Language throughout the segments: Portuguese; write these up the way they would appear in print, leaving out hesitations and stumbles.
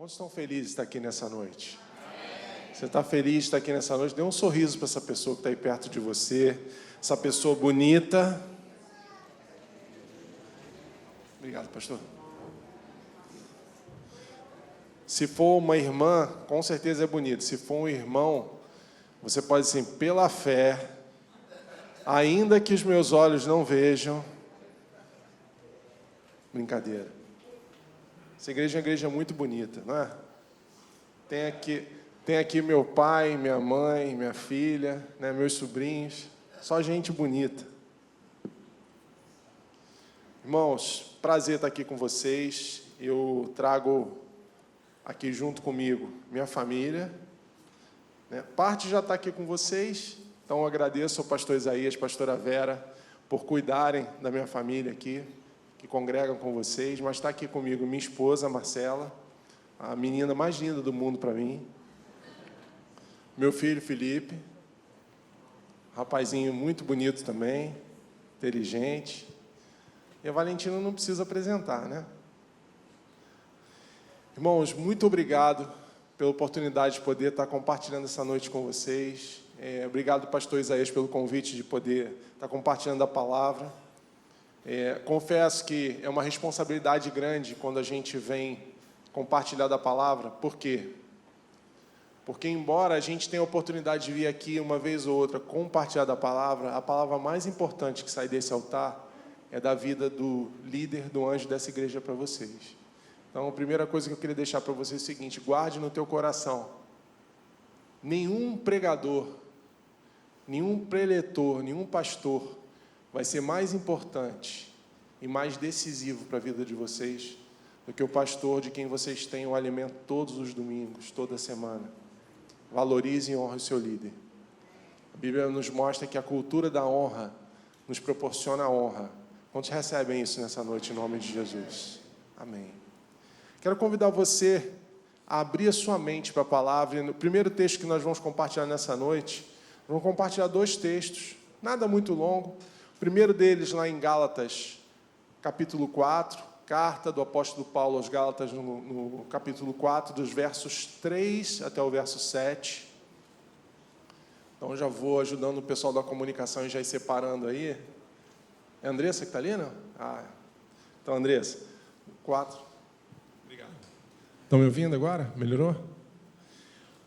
Quantos estão felizes de estar aqui nessa noite? Amém. Você está feliz de estar aqui nessa noite? Dê um sorriso para essa pessoa que está aí perto de você, essa pessoa bonita. Obrigado, pastor. Se for uma irmã, com certeza é bonito. Se for um irmão, você pode dizer assim, pela fé, ainda que os meus olhos não vejam. Brincadeira. Essa igreja é uma igreja muito bonita, não é? Tem aqui meu pai, minha mãe, minha filha, né, meus sobrinhos, só gente bonita. Irmãos, prazer estar aqui com vocês. Eu trago aqui junto comigo minha família, né? Parte já está aqui com vocês, então eu agradeço ao pastor Isaías, pastora Vera, por cuidarem da minha família aqui, que congregam com vocês, mas está aqui comigo minha esposa, Marcela, a menina mais linda do mundo para mim, meu filho Felipe, rapazinho muito bonito também, inteligente, e a Valentina não precisa apresentar, né? Irmãos, muito obrigado pela oportunidade de poder estar compartilhando essa noite com vocês. Obrigado, pastor Isaías, pelo convite de poder estar compartilhando a palavra. Confesso que é uma responsabilidade grande quando a gente vem compartilhar da palavra. Por quê? Porque embora a gente tenha a oportunidade de vir aqui uma vez ou outra compartilhar da palavra, a palavra mais importante que sai desse altar é da vida do líder, do anjo dessa igreja para vocês. Então, a primeira coisa que eu queria deixar para vocês é o seguinte: guarde no teu coração. Nenhum pregador, nenhum preletor, nenhum pastor vai ser mais importante e mais decisivo para a vida de vocês do que o pastor de quem vocês têm o alimento todos os domingos, toda semana. Valorize e honre o seu líder. A Bíblia nos mostra que a cultura da honra nos proporciona a honra. Quantos recebem isso nessa noite, em nome de Jesus? Amém. Quero convidar você a abrir a sua mente para a palavra. No primeiro texto que nós vamos compartilhar nessa noite, vamos compartilhar 2 textos, nada muito longo. O primeiro deles lá em Gálatas, capítulo 4, carta do apóstolo Paulo aos Gálatas, no capítulo 4, dos versos 3 até o verso 7. Então, já vou ajudando o pessoal da comunicação e já ir separando aí. É a Andressa que está ali, não? Então, Andressa, 4. Obrigado. Estão me ouvindo agora? Melhorou?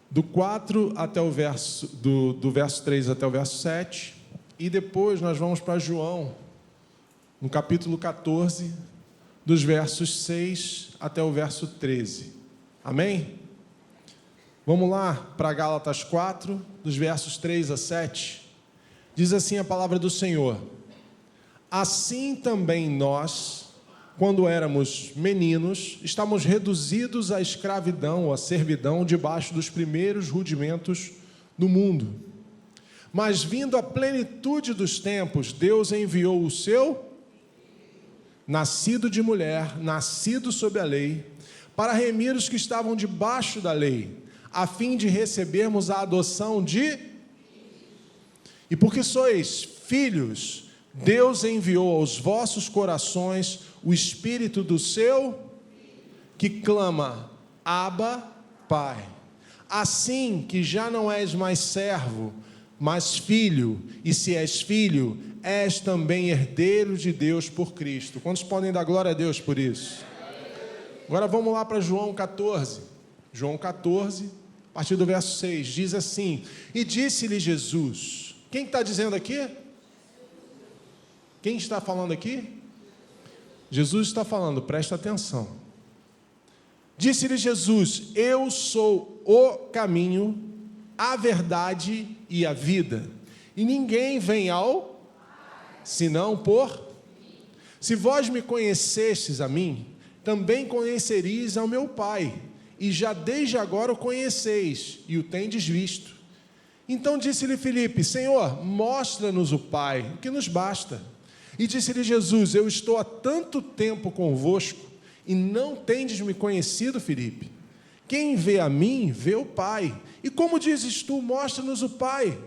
Do 4 até o verso, do verso 3 até o verso 7. E depois nós vamos para João, no capítulo 14, dos versos 6 até o verso 13. Amém? Vamos lá para Gálatas 4, dos versos 3 a 7. Diz assim a palavra do Senhor: assim também nós, quando éramos meninos, estávamos reduzidos à escravidão, à servidão, debaixo dos primeiros rudimentos do mundo. Mas vindo a plenitude dos tempos, Deus enviou o seu, nascido de mulher, nascido sob a lei, para remir os que estavam debaixo da lei, a fim de recebermos a adoção de... E porque sois filhos, Deus enviou aos vossos corações o Espírito do seu, que clama, Abba, Pai. Assim que já não és mais servo, mas filho, e se és filho, és também herdeiro de Deus por Cristo. Quantos podem dar glória a Deus por isso? Agora vamos lá para João 14. João 14, a partir do verso 6, diz assim: e disse-lhe Jesus... Quem está dizendo aqui? Quem está falando aqui? Jesus está falando, presta atenção. Disse-lhe Jesus: eu sou o caminho, a verdade e a vida, e ninguém vem ao senão por... Se vós me conhecestes a mim, também conhecereis ao meu Pai, e já desde agora o conheceis, e o tendes visto. Então disse-lhe Filipe: Senhor, mostra-nos o Pai, o que nos basta. E disse-lhe Jesus: eu estou há tanto tempo convosco, e não tendes me conhecido, Filipe. Quem vê a mim, vê o Pai. E como dizes tu, mostra-nos o Pai?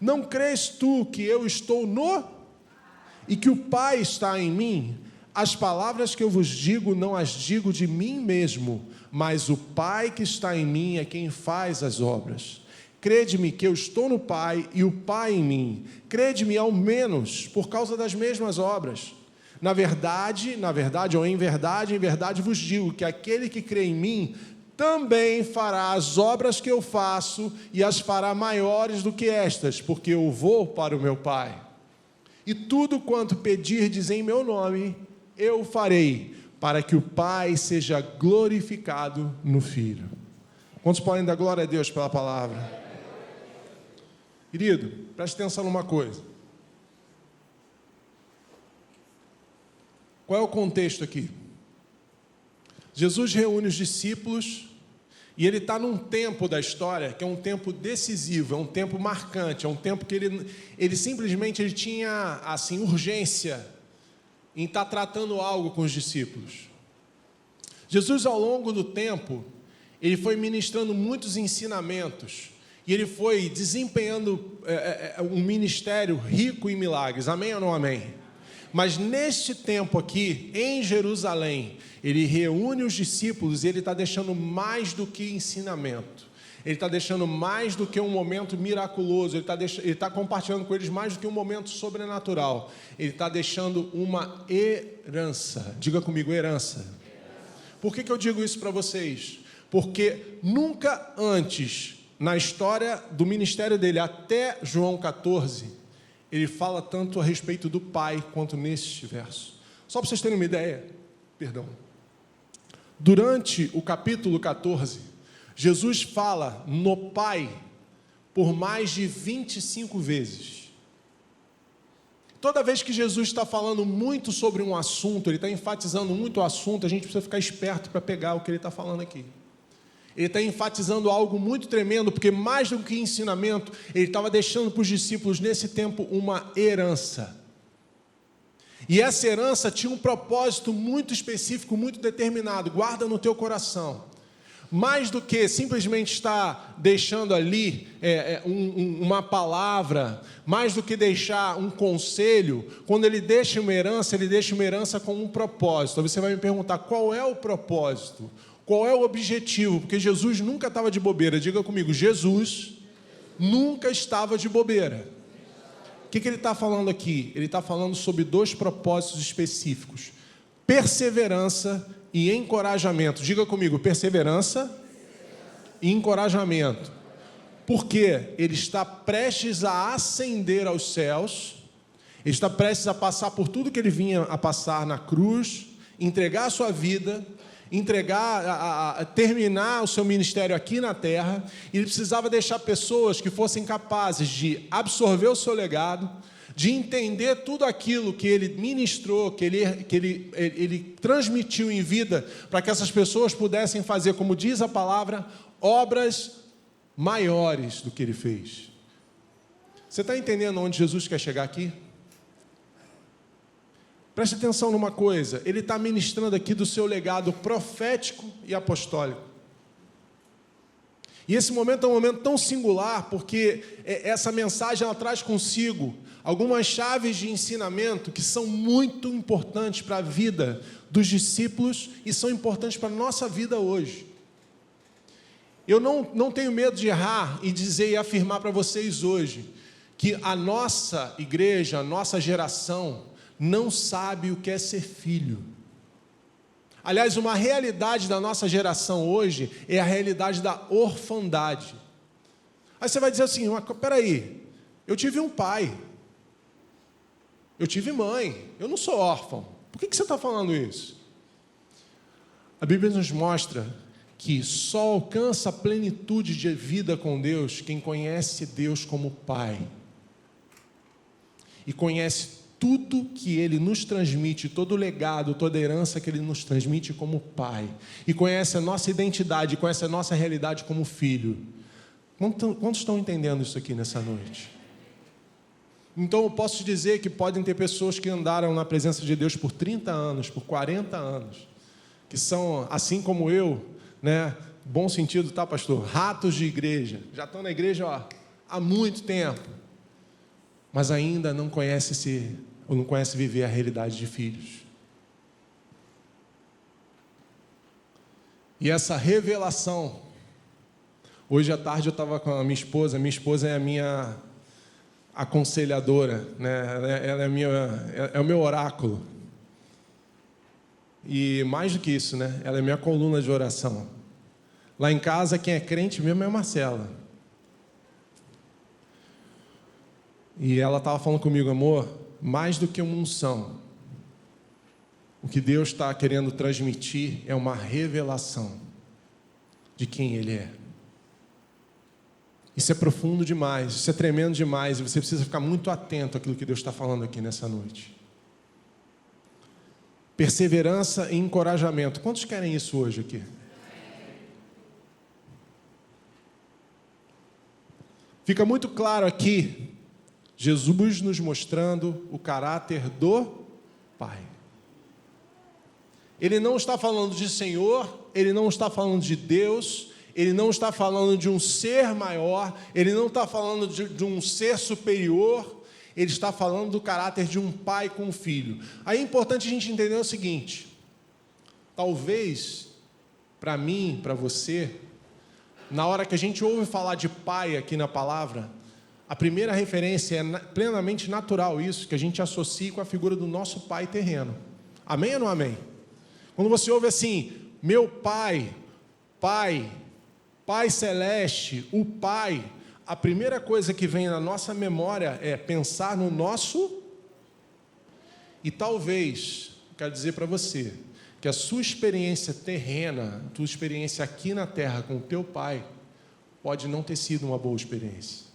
Não crês tu que eu estou no... e que o Pai está em mim? As palavras que eu vos digo, não as digo de mim mesmo, mas o Pai que está em mim é quem faz as obras. Crede-me que eu estou no Pai e o Pai em mim. Crede-me ao menos por causa das mesmas obras. Na verdade, ou em verdade vos digo que aquele que crê em mim também fará as obras que eu faço e as fará maiores do que estas, porque eu vou para o meu Pai. E tudo quanto pedirdes em meu nome, eu farei, para que o Pai seja glorificado no Filho. Quantos podem dar glória a Deus pela palavra? Querido, preste atenção numa coisa. Qual é o contexto aqui? Jesus reúne os discípulos e ele está num tempo da história que é um tempo decisivo, é um tempo marcante, é um tempo que ele simplesmente tinha assim, urgência em estar tratando algo com os discípulos. Jesus, ao longo do tempo, ele foi ministrando muitos ensinamentos e ele foi desempenhando um ministério rico em milagres. Amém ou não amém? Mas neste tempo aqui, em Jerusalém, ele reúne os discípulos e ele está deixando mais do que ensinamento. Ele está deixando mais do que um momento miraculoso. Ele está compartilhando com eles mais do que um momento sobrenatural. Ele está deixando uma herança. Diga comigo, herança. Por que eu digo isso para vocês? Porque nunca antes, na história do ministério dele, até João 14, ele fala tanto a respeito do Pai quanto neste verso. Só para vocês terem uma ideia, durante o capítulo 14, Jesus fala no Pai por mais de 25 vezes. Toda vez que Jesus está falando muito sobre um assunto, ele está enfatizando muito o assunto, a gente precisa ficar esperto para pegar o que ele está falando aqui. Ele está enfatizando algo muito tremendo, porque mais do que ensinamento, ele estava deixando para os discípulos nesse tempo uma herança. E essa herança tinha um propósito muito específico, muito determinado. Guarda no teu coração. Mais do que simplesmente estar deixando ali uma palavra, mais do que deixar um conselho, quando ele deixa uma herança com um propósito. Você vai me perguntar, qual é o propósito? Qual é o objetivo? Porque Jesus nunca estava de bobeira. Diga comigo, Jesus nunca estava de bobeira. O que ele está falando aqui? Ele está falando sobre dois propósitos específicos: perseverança e encorajamento. Diga comigo, perseverança e encorajamento. Porque ele está prestes a ascender aos céus, ele está prestes a passar por tudo que ele vinha a passar na cruz, entregar a sua vida, terminar o seu ministério aqui na terra, e ele precisava deixar pessoas que fossem capazes de absorver o seu legado, de entender tudo aquilo que ele ministrou, que ele transmitiu em vida, para que essas pessoas pudessem fazer, como diz a palavra, obras maiores do que ele fez. Você está entendendo onde Jesus quer chegar aqui? Preste atenção numa coisa, ele está ministrando aqui do seu legado profético e apostólico. E esse momento é um momento tão singular, porque essa mensagem ela traz consigo algumas chaves de ensinamento que são muito importantes para a vida dos discípulos e são importantes para a nossa vida hoje. Eu não tenho medo de errar e dizer e afirmar para vocês hoje que a nossa igreja, a nossa geração, não sabe o que é ser filho. Aliás, uma realidade da nossa geração hoje é a realidade da orfandade. Aí você vai dizer assim, peraí, eu tive um pai, eu tive mãe, eu não sou órfão. Por que você está falando isso? A Bíblia nos mostra que só alcança a plenitude de vida com Deus quem conhece Deus como Pai. E conhece tudo que Ele nos transmite, todo o legado, toda a herança que Ele nos transmite como Pai. E conhece a nossa identidade, conhece a nossa realidade como filho. Quantos estão entendendo isso aqui nessa noite? Então eu posso te dizer que podem ter pessoas que andaram na presença de Deus por 30 anos, por 40 anos, que são, assim como eu, né? Bom sentido, tá, pastor? Ratos de igreja. Já estão na igreja há muito tempo, mas ainda não conhece viver a realidade de filhos. E essa revelação, hoje à tarde eu estava com a minha esposa é a minha aconselhadora, né? Ela é o meu oráculo. E mais do que isso, né? Ela é minha coluna de oração. Lá em casa, quem é crente mesmo é a Marcela. E ela estava falando comigo, amor, mais do que uma unção, o que Deus está querendo transmitir é uma revelação de quem Ele é. Isso é profundo demais, isso é tremendo demais, e você precisa ficar muito atento àquilo que Deus está falando aqui nessa noite. Perseverança e encorajamento. Quantos querem isso hoje aqui? Fica muito claro aqui, Jesus nos mostrando o caráter do Pai. Ele não está falando de Senhor, Ele não está falando de Deus, Ele não está falando de um ser maior, Ele não está falando de um ser superior, Ele está falando do caráter de um pai com um filho. Aí é importante a gente entender o seguinte, talvez, para mim, para você, na hora que a gente ouve falar de pai aqui na palavra, a primeira referência é plenamente natural isso, que a gente associa com a figura do nosso pai terreno. Amém ou não amém? Quando você ouve assim, meu pai, Pai Celeste, o Pai, a primeira coisa que vem na nossa memória é pensar no nosso. E talvez, quero dizer para você, que a sua experiência terrena, a tua experiência aqui na terra com o teu pai, pode não ter sido uma boa experiência.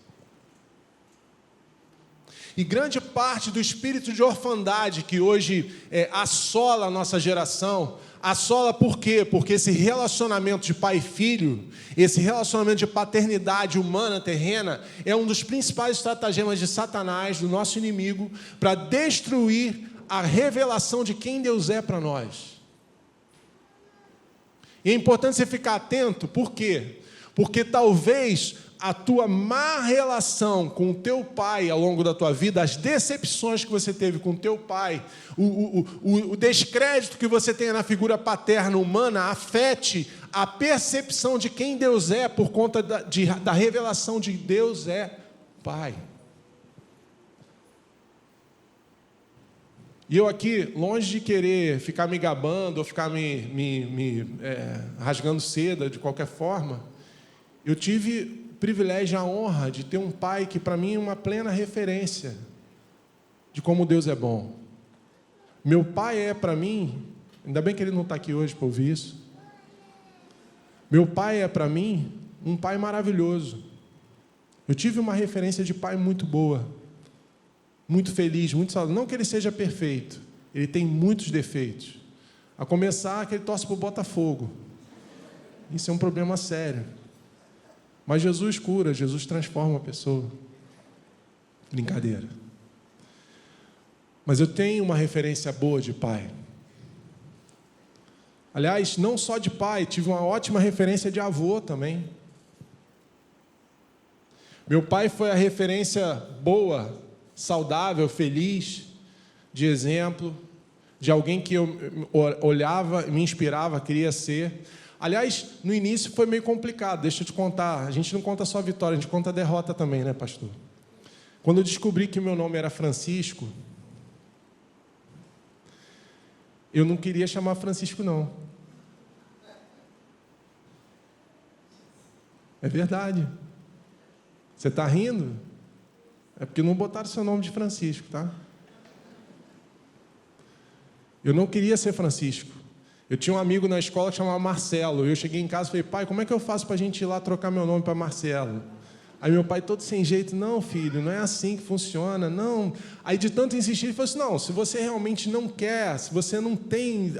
E grande parte do espírito de orfandade que hoje assola a nossa geração, assola por quê? Porque esse relacionamento de pai e filho, esse relacionamento de paternidade humana, terrena, é um dos principais estratagemas de Satanás, do nosso inimigo, para destruir a revelação de quem Deus é para nós. E é importante você ficar atento, por quê? Porque talvez a tua má relação com o teu pai ao longo da tua vida, as decepções que você teve com o teu pai, o descrédito que você tem na figura paterna humana, afete a percepção de quem Deus é por conta da revelação de Deus é Pai. E eu aqui, longe de querer ficar me gabando ou ficar me rasgando seda de qualquer forma, eu tive o privilégio e a honra de ter um pai que para mim é uma plena referência de como Deus é bom. Meu pai é para mim, ainda bem que ele não está aqui hoje para ouvir isso, meu pai é para mim um pai maravilhoso. Eu tive uma referência de pai muito boa, muito feliz, muito saudável. Não que ele seja perfeito, ele tem muitos defeitos. A começar que ele torce para o Botafogo. Isso é um problema sério. Mas Jesus cura, Jesus transforma a pessoa. Brincadeira. Mas eu tenho uma referência boa de pai. Aliás, não só de pai, tive uma ótima referência de avô também. Meu pai foi a referência boa, saudável, feliz, de exemplo, de alguém que eu olhava, me inspirava, queria ser. Aliás, no início foi meio complicado, deixa eu te contar, a gente não conta só a vitória, a gente conta a derrota também, né, pastor? Quando eu descobri que meu nome era Francisco, eu não queria chamar Francisco, não. É verdade. Você está rindo? É porque não botaram seu nome de Francisco, tá? Eu não queria ser Francisco. Eu tinha um amigo na escola que chamava Marcelo. Eu cheguei em casa e falei, pai, como é que eu faço para a gente ir lá trocar meu nome para Marcelo? Aí meu pai, todo sem jeito, não, filho, não é assim que funciona, não. Aí de tanto insistir, ele falou assim, não, se você realmente não quer, se você não tem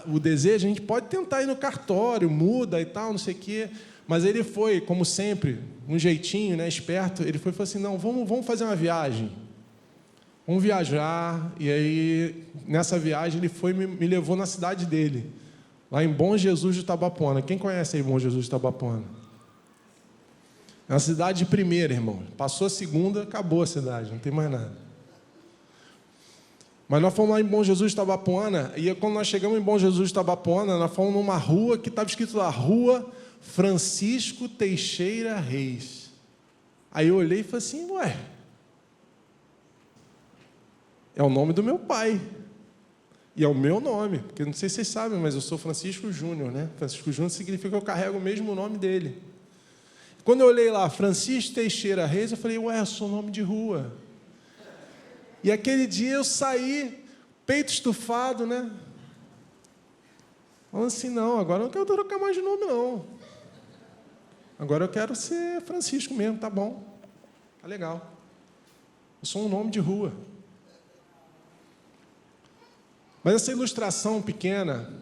o desejo, a gente pode tentar ir no cartório, muda e tal, não sei o quê. Mas ele foi, como sempre, um jeitinho, né, esperto, ele foi e falou assim, não, vamos fazer uma viagem. Vamos viajar, e aí, nessa viagem, ele foi e me levou na cidade dele, lá em Bom Jesus de Itabapoana. Quem conhece aí Bom Jesus de Itabapoana? É uma cidade de primeira, irmão. Passou a segunda, acabou a cidade, não tem mais nada. Mas nós fomos lá em Bom Jesus, Itabapoana, e quando nós chegamos em Bom Jesus, Itabapoana, nós fomos numa rua que estava escrito lá, Rua Francisco Teixeira Reis. Aí eu olhei e falei assim, ué, é o nome do meu pai. E é o meu nome, porque não sei se vocês sabem, mas eu sou Francisco Júnior, né? Francisco Júnior significa que eu carrego o mesmo nome dele. Quando eu olhei lá, Francisco Teixeira Reis, eu falei, ué, eu sou nome de rua. E aquele dia eu saí, peito estufado, né? Falando assim, não, agora eu não quero trocar mais de nome, não. Agora eu quero ser Francisco mesmo, tá bom. Tá legal. Eu sou um nome de rua. Mas essa ilustração pequena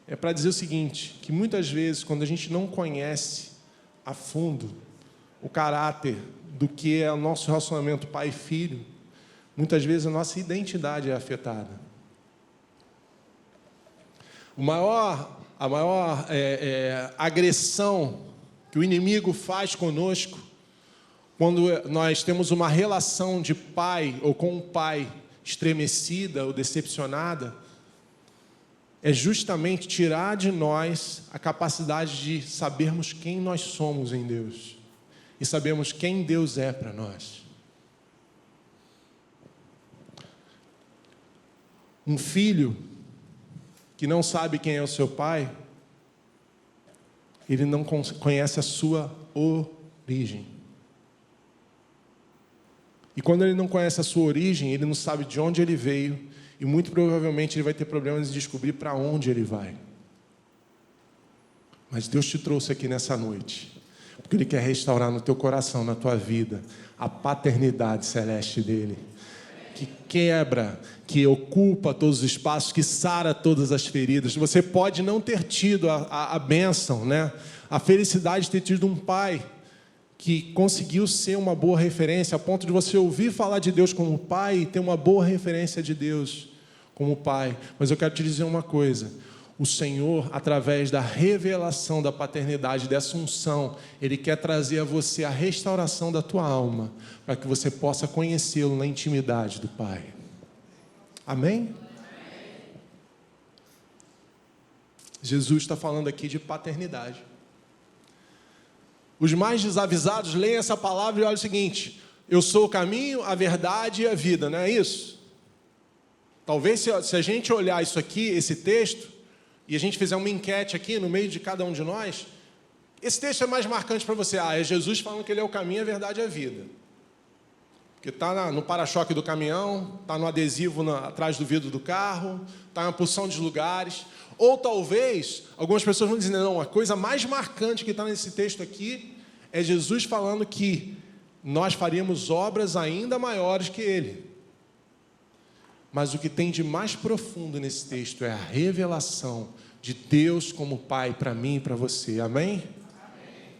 é para dizer o seguinte, que muitas vezes, quando a gente não conhece a fundo o caráter do que é o nosso relacionamento pai e filho, muitas vezes a nossa identidade é afetada. A maior agressão que o inimigo faz conosco, quando nós temos uma relação de pai ou com um pai estremecida ou decepcionada, é justamente tirar de nós a capacidade de sabermos quem nós somos em Deus e sabermos quem Deus é para nós. Um filho que não sabe quem é o seu pai, ele não conhece a sua origem. E quando ele não conhece a sua origem, ele não sabe de onde ele veio, e muito provavelmente ele vai ter problemas de descobrir para onde ele vai. Mas Deus te trouxe aqui nessa noite, porque Ele quer restaurar no teu coração, na tua vida, a paternidade celeste dEle, que quebra, que ocupa todos os espaços, que sara todas as feridas. Você pode não ter tido a bênção, né? A felicidade de ter tido um pai que conseguiu ser uma boa referência, a ponto de você ouvir falar de Deus como pai e ter uma boa referência de Deus como pai. Mas eu quero te dizer uma coisa, o Senhor, através da revelação da paternidade, dessa unção, Ele quer trazer a você a restauração da tua alma, para que você possa conhecê-lo na intimidade do Pai. Amém? Jesus está falando aqui de paternidade. Os mais desavisados leem essa palavra e olham o seguinte, eu sou o caminho, a verdade e a vida, não é isso? Talvez se a gente olhar isso aqui, esse texto, e a gente fizer uma enquete aqui no meio de cada um de nós, esse texto é mais marcante para você. É Jesus falando que Ele é o caminho, a verdade e a vida. Porque está no para-choque do caminhão, está no adesivo atrás do vidro do carro, está em uma porção de lugares. Ou talvez, algumas pessoas vão dizer, não, a coisa mais marcante que está nesse texto aqui é Jesus falando que nós faríamos obras ainda maiores que Ele. Mas o que tem de mais profundo nesse texto é a revelação de Deus como Pai para mim e para você. Amém? Amém?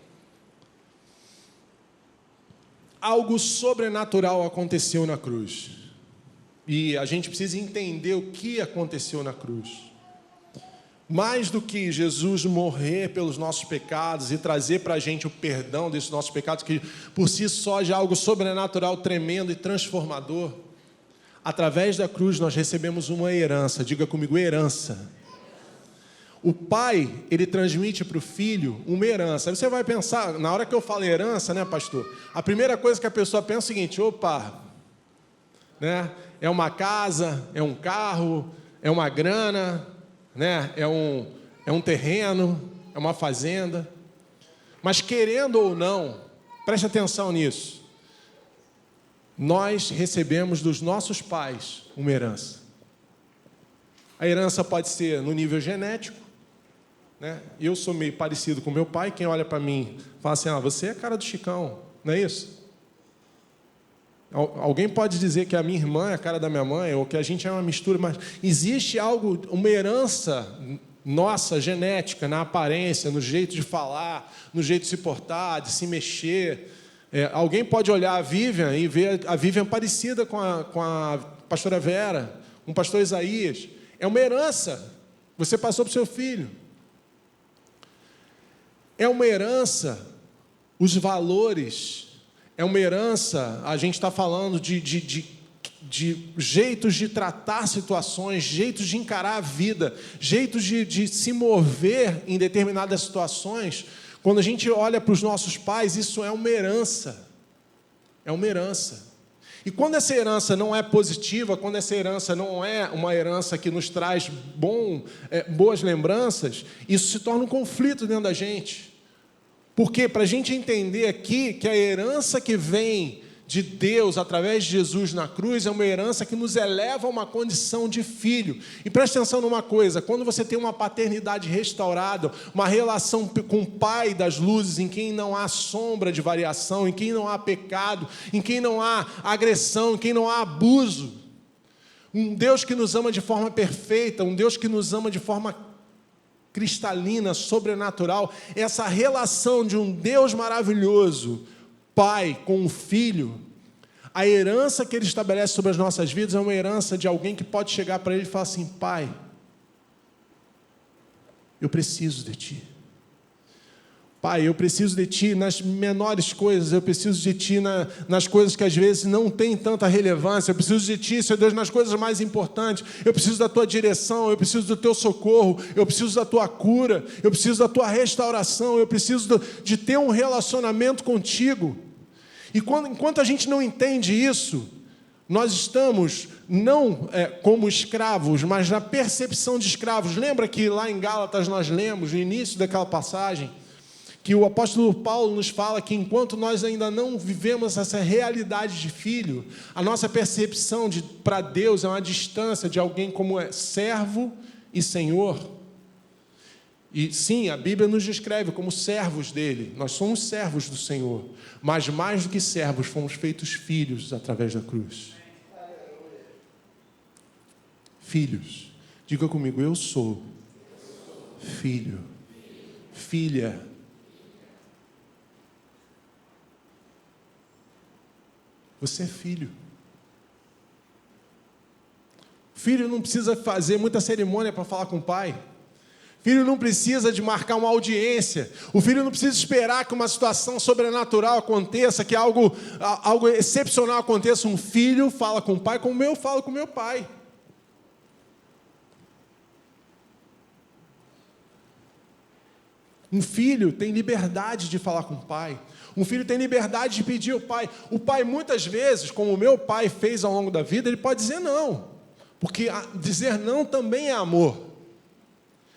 Algo sobrenatural aconteceu na cruz. E a gente precisa entender o que aconteceu na cruz. Mais do que Jesus morrer pelos nossos pecados e trazer para a gente o perdão desses nossos pecados, que por si só já é algo sobrenatural, tremendo e transformador, através da cruz nós recebemos uma herança. Diga comigo, herança. O pai, ele transmite para o filho uma herança. Aí você vai pensar, na hora que eu falo herança, né, pastor? A primeira coisa que a pessoa pensa é o seguinte, opa, né? É uma casa, é um carro, é uma grana, né? É um terreno, é uma fazenda. Mas querendo ou não, preste atenção nisso, nós recebemos dos nossos pais uma herança. A herança pode ser no nível genético, né? Eu sou meio parecido com meu pai, quem olha para mim fala assim, você é a cara do Chicão, não é isso? Alguém pode dizer que a minha irmã é a cara da minha mãe, ou que a gente é uma mistura, mas existe algo, uma herança nossa, genética, na aparência, no jeito de falar, no jeito de se portar, de se mexer. Alguém pode olhar a Vivian e ver a Vivian parecida com a pastora Vera, com o pastor Isaías. É uma herança. Você passou para o seu filho. É uma herança os valores. É uma herança, a gente está falando de jeitos de tratar situações, jeitos de encarar a vida, jeitos de se mover em determinadas situações. Quando a gente olha para os nossos pais, isso é uma herança. É uma herança. E quando essa herança não é positiva, quando essa herança não é uma herança que nos traz boas lembranças, isso se torna um conflito dentro da gente. Porque para a gente entender aqui que a herança que vem de Deus através de Jesus na cruz é uma herança que nos eleva a uma condição de filho. E presta atenção numa coisa: quando você tem uma paternidade restaurada, uma relação com o Pai das luzes, em quem não há sombra de variação, em quem não há pecado, em quem não há agressão, em quem não há abuso, um Deus que nos ama de forma perfeita, um Deus que nos ama de forma cristalina, sobrenatural, essa relação de um Deus maravilhoso, Pai com o Filho, a herança que Ele estabelece sobre as nossas vidas é uma herança de alguém que pode chegar para Ele e falar assim: Pai, eu preciso de Ti. Pai, eu preciso de Ti nas menores coisas, eu preciso de Ti nas coisas que às vezes não têm tanta relevância, eu preciso de Ti, Senhor Deus, nas coisas mais importantes, eu preciso da Tua direção, eu preciso do Teu socorro, eu preciso da Tua cura, eu preciso da Tua restauração, eu preciso de ter um relacionamento contigo. E enquanto a gente não entende isso, nós estamos não como escravos, mas na percepção de escravos. Lembra que lá em Gálatas nós lemos, no início daquela passagem, que o apóstolo Paulo nos fala que enquanto nós ainda não vivemos essa realidade de filho, a nossa percepção para Deus é uma distância de alguém como servo e senhor. E sim, a Bíblia nos descreve como servos dele. Nós somos servos do Senhor, mas mais do que servos, fomos feitos filhos através da cruz. Filhos. Diga comigo: eu sou filho, filha. Você é filho. Filho não precisa fazer muita cerimônia para falar com o pai. Filho não precisa de marcar uma audiência. O filho não precisa esperar que uma situação sobrenatural aconteça, que algo excepcional aconteça. Um filho fala com o pai como eu falo com meu pai. Um filho tem liberdade de falar com o pai. Um filho tem liberdade de pedir ao pai. O pai, muitas vezes, como o meu pai fez ao longo da vida, ele pode dizer não. Porque dizer não também é amor.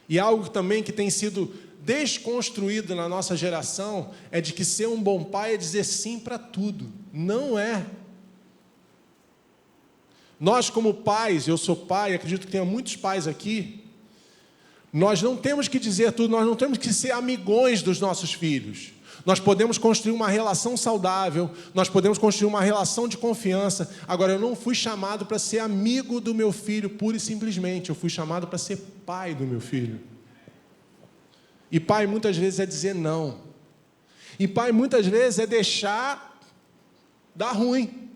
E algo também que tem sido desconstruído na nossa geração é de que ser um bom pai é dizer sim para tudo. Não é. Nós, como pais, eu sou pai, acredito que tenha muitos pais aqui, nós não temos que dizer tudo, nós não temos que ser amigões dos nossos filhos. Nós podemos construir uma relação saudável, nós podemos construir uma relação de confiança. Agora, eu não fui chamado para ser amigo do meu filho, pura e simplesmente. Eu fui chamado para ser pai do meu filho. E pai, muitas vezes, é dizer não. E pai, muitas vezes, é deixar dar ruim.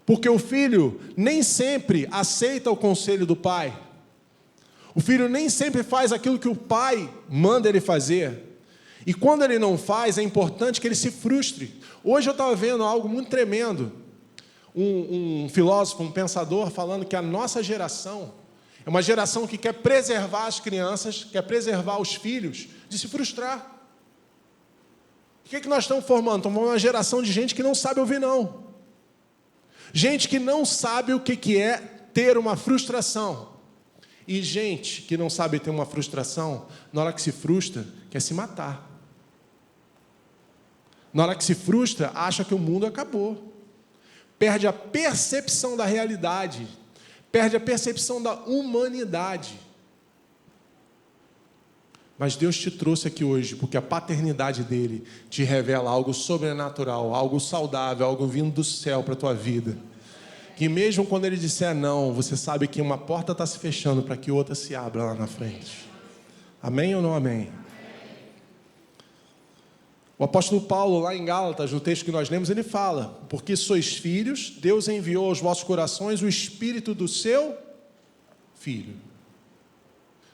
Porque o filho nem sempre aceita o conselho do pai. O filho nem sempre faz aquilo que o pai manda ele fazer. E quando ele não faz, é importante que ele se frustre. Hoje eu estava vendo algo muito tremendo. Um filósofo, um pensador, falando que a nossa geração é uma geração que quer preservar as crianças, quer preservar os filhos de se frustrar. O que nós estamos formando? Estamos formando uma geração de gente que não sabe ouvir não. Gente que não sabe o que é ter uma frustração. E gente que não sabe ter uma frustração, na hora que se frustra, quer se matar. Na hora que se frustra, acha que o mundo acabou. Perde a percepção da realidade. Perde a percepção da humanidade. Mas Deus te trouxe aqui hoje, porque a paternidade dele te revela algo sobrenatural, algo saudável, algo vindo do céu para a tua vida. Que mesmo quando ele disser não, você sabe que uma porta está se fechando para que outra se abra lá na frente. Amém ou não amém? O apóstolo Paulo, lá em Gálatas, no texto que nós lemos, ele fala: porque sois filhos, Deus enviou aos vossos corações o Espírito do seu Filho.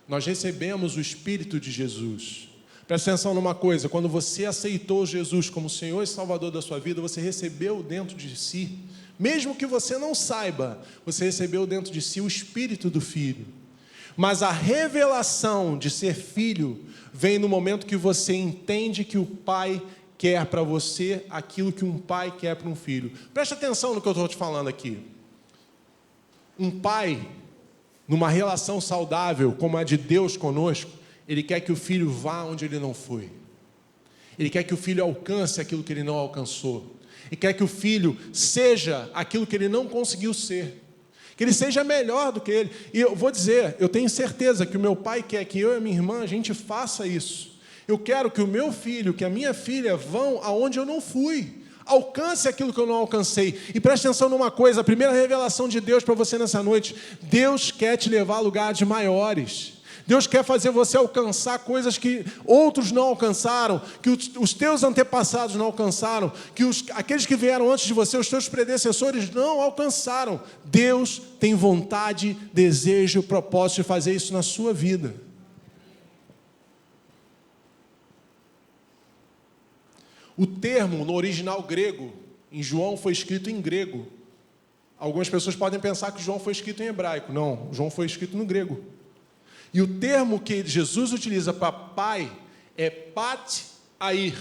Nós recebemos o Espírito de Jesus Presta atenção numa coisa, quando você aceitou Jesus como Senhor e Salvador da sua vida, você recebeu dentro de si, mesmo que você não saiba, você recebeu dentro de si o Espírito do Filho. Mas a revelação de ser filho vem no momento que você entende que o Pai quer para você aquilo que um pai quer para um filho. Presta atenção no que eu estou te falando aqui. Um pai, numa relação saudável como a de Deus conosco, ele quer que o filho vá onde ele não foi. Ele quer que o filho alcance aquilo que ele não alcançou. Ele quer que o filho seja aquilo que ele não conseguiu ser. Que ele seja melhor do que ele. E eu vou dizer, eu tenho certeza que o meu pai quer que eu e a minha irmã, a gente faça isso. Eu quero que o meu filho, que a minha filha vão aonde eu não fui. Alcance aquilo que eu não alcancei. E preste atenção numa coisa, a primeira revelação de Deus para você nessa noite. Deus quer te levar a lugares maiores. Deus quer fazer você alcançar coisas que outros não alcançaram, que os teus antepassados não alcançaram, que aqueles que vieram antes de você, os teus predecessores não alcançaram. Deus tem vontade, desejo, propósito de fazer isso na sua vida. O termo no original grego, em João, foi escrito em grego. Algumas pessoas podem pensar que João foi escrito em hebraico. Não, João foi escrito no grego. E o termo que Jesus utiliza para pai é pat-air,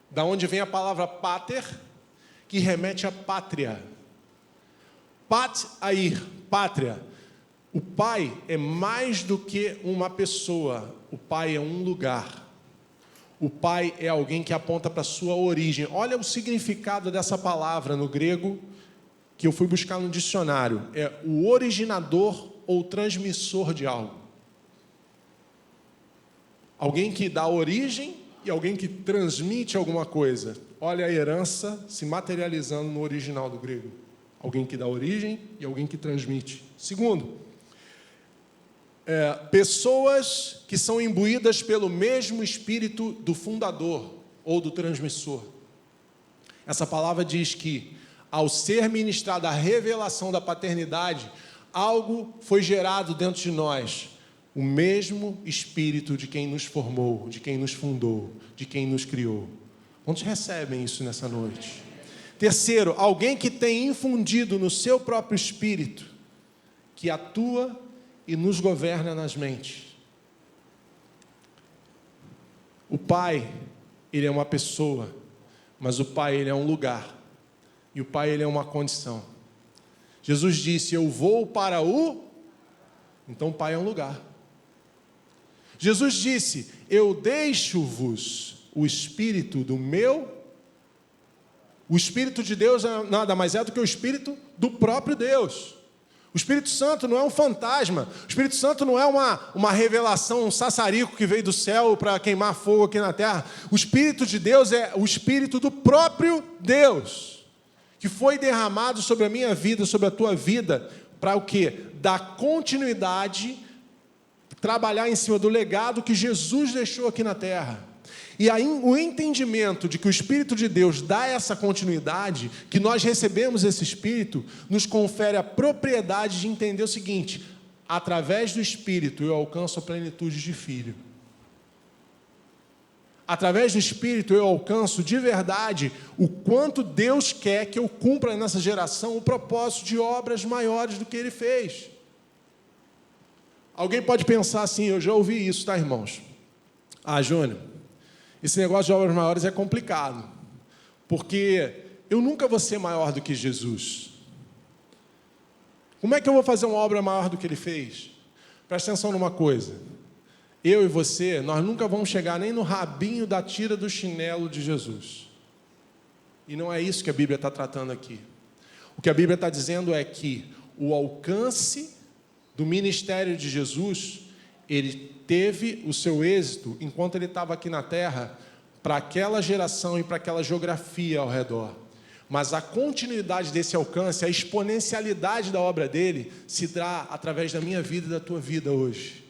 da onde vem a palavra pater, que remete à pátria. Pat-air, pátria. O pai é mais do que uma pessoa, o pai é um lugar. O pai é alguém que aponta para a sua origem. Olha o significado dessa palavra no grego, que eu fui buscar no dicionário. É o originador ou transmissor de algo. Alguém que dá origem e alguém que transmite alguma coisa. Olha a herança se materializando no original do grego. Alguém que dá origem e alguém que transmite. Segundo, pessoas que são imbuídas pelo mesmo espírito do fundador ou do transmissor. Essa palavra diz que, ao ser ministrada a revelação da paternidade, algo foi gerado dentro de nós, o mesmo espírito de quem nos formou, de quem nos fundou, de quem nos criou. Quantos recebem isso nessa noite? Terceiro, alguém que tem infundido no seu próprio espírito, que atua e nos governa nas mentes. O pai, ele é uma pessoa, mas o pai, ele é um lugar. E o pai, ele é uma condição. Jesus disse, eu vou para o... Então o pai é um lugar. Jesus disse, eu deixo-vos o espírito do meu... O espírito de Deus nada mais é do que o espírito do próprio Deus. O Espírito Santo não é um fantasma. O Espírito Santo não é uma revelação, um sassarico que veio do céu para queimar fogo aqui na terra. O Espírito de Deus é o Espírito do próprio Deus, que foi derramado sobre a minha vida, sobre a tua vida, para o quê? Dar continuidade, trabalhar em cima do legado que Jesus deixou aqui na terra. E aí o entendimento de que o Espírito de Deus dá essa continuidade, que nós recebemos esse Espírito, nos confere a propriedade de entender o seguinte: através do Espírito eu alcanço a plenitude de filho. Através do Espírito eu alcanço de verdade o quanto Deus quer que eu cumpra nessa geração o propósito de obras maiores do que Ele fez. Alguém pode pensar assim, eu já ouvi isso, tá, irmãos? Júnior, esse negócio de obras maiores é complicado, porque eu nunca vou ser maior do que Jesus. Como é que eu vou fazer uma obra maior do que Ele fez? Presta atenção numa coisa, eu e você, nós nunca vamos chegar nem no rabinho da tira do chinelo de Jesus. E não é isso que a Bíblia está tratando aqui. O que a Bíblia está dizendo é que o alcance do ministério de Jesus, ele teve o seu êxito enquanto ele estava aqui na terra, para aquela geração e para aquela geografia ao redor. Mas a continuidade desse alcance, a exponencialidade da obra dele, se dá através da minha vida e da tua vida hoje.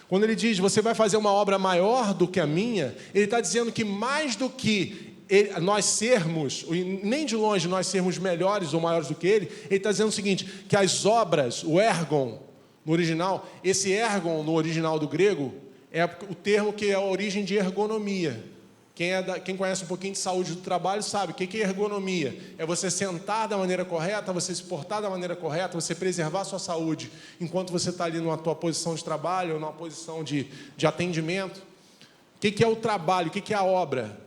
Quando ele diz, você vai fazer uma obra maior do que a minha, ele está dizendo que mais do que nós sermos, nem de longe nós sermos melhores ou maiores do que ele está dizendo o seguinte, que as obras, o ergon, no original, esse ergon no original do grego, é o termo que é a origem de ergonomia. Quem conhece um pouquinho de saúde do trabalho sabe o que é ergonomia. É você sentar da maneira correta, você se portar da maneira correta, você preservar a sua saúde enquanto você está ali numa tua posição de trabalho ou numa posição de atendimento. O que é o trabalho? O que é a obra?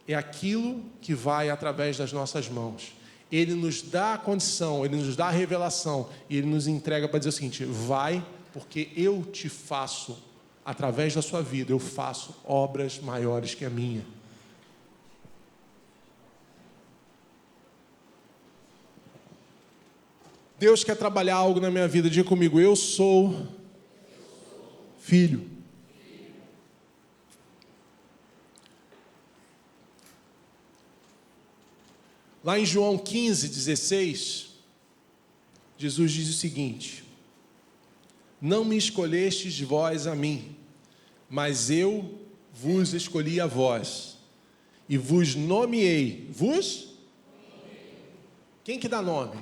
É aquilo que vai através das nossas mãos. Ele nos dá a condição, Ele nos dá a revelação e Ele nos entrega para dizer o seguinte: vai, porque eu te faço. Através da sua vida, eu faço obras maiores que a minha. Deus quer trabalhar algo na minha vida. Diga comigo: eu sou filho. Lá em João 15:16, Jesus diz o seguinte: não me escolhestes vós a mim, mas eu vos escolhi a vós, e vos nomeei. Vos? Quem que dá nome?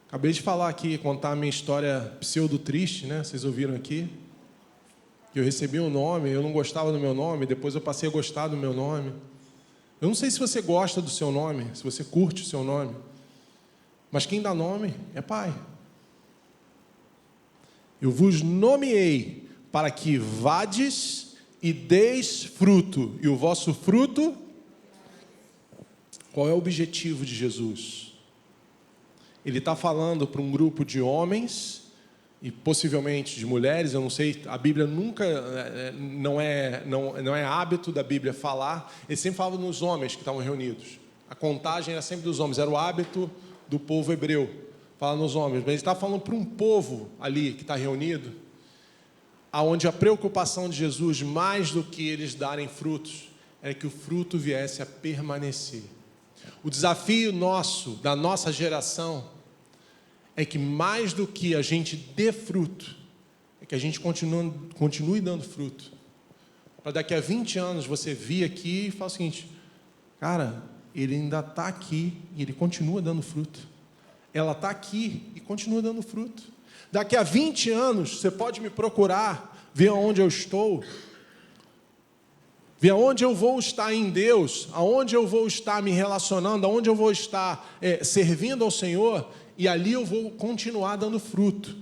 Acabei de falar aqui, contar a minha história pseudo-triste, né? Vocês ouviram aqui? Eu recebi um nome, eu não gostava do meu nome, depois eu passei a gostar do meu nome. Eu não sei se você gosta do seu nome, se você curte o seu nome, mas quem dá nome é Pai. Eu vos nomeei para que vades e deis fruto, e o vosso fruto... Qual é o objetivo de Jesus? Ele está falando para um grupo de homens e possivelmente de mulheres, eu não sei, a Bíblia nunca, não é hábito da Bíblia falar, ele sempre falava nos homens que estavam reunidos. A contagem era sempre dos homens, era o hábito do povo hebreu, falar nos homens. Mas ele está falando para um povo ali que está reunido, aonde a preocupação de Jesus, mais do que eles darem frutos, é que o fruto viesse a permanecer. O desafio nosso, da nossa geração, é que mais do que a gente dê fruto, é que a gente continue dando fruto. Para daqui a 20 anos você vir aqui e falar o seguinte: cara, ele ainda está aqui e ele continua dando fruto. Ela está aqui e continua dando fruto. Daqui a 20 anos você pode me procurar, ver aonde eu estou, ver aonde eu vou estar em Deus, aonde eu vou estar me relacionando, aonde eu vou estar servindo ao Senhor, e ali eu vou continuar dando fruto.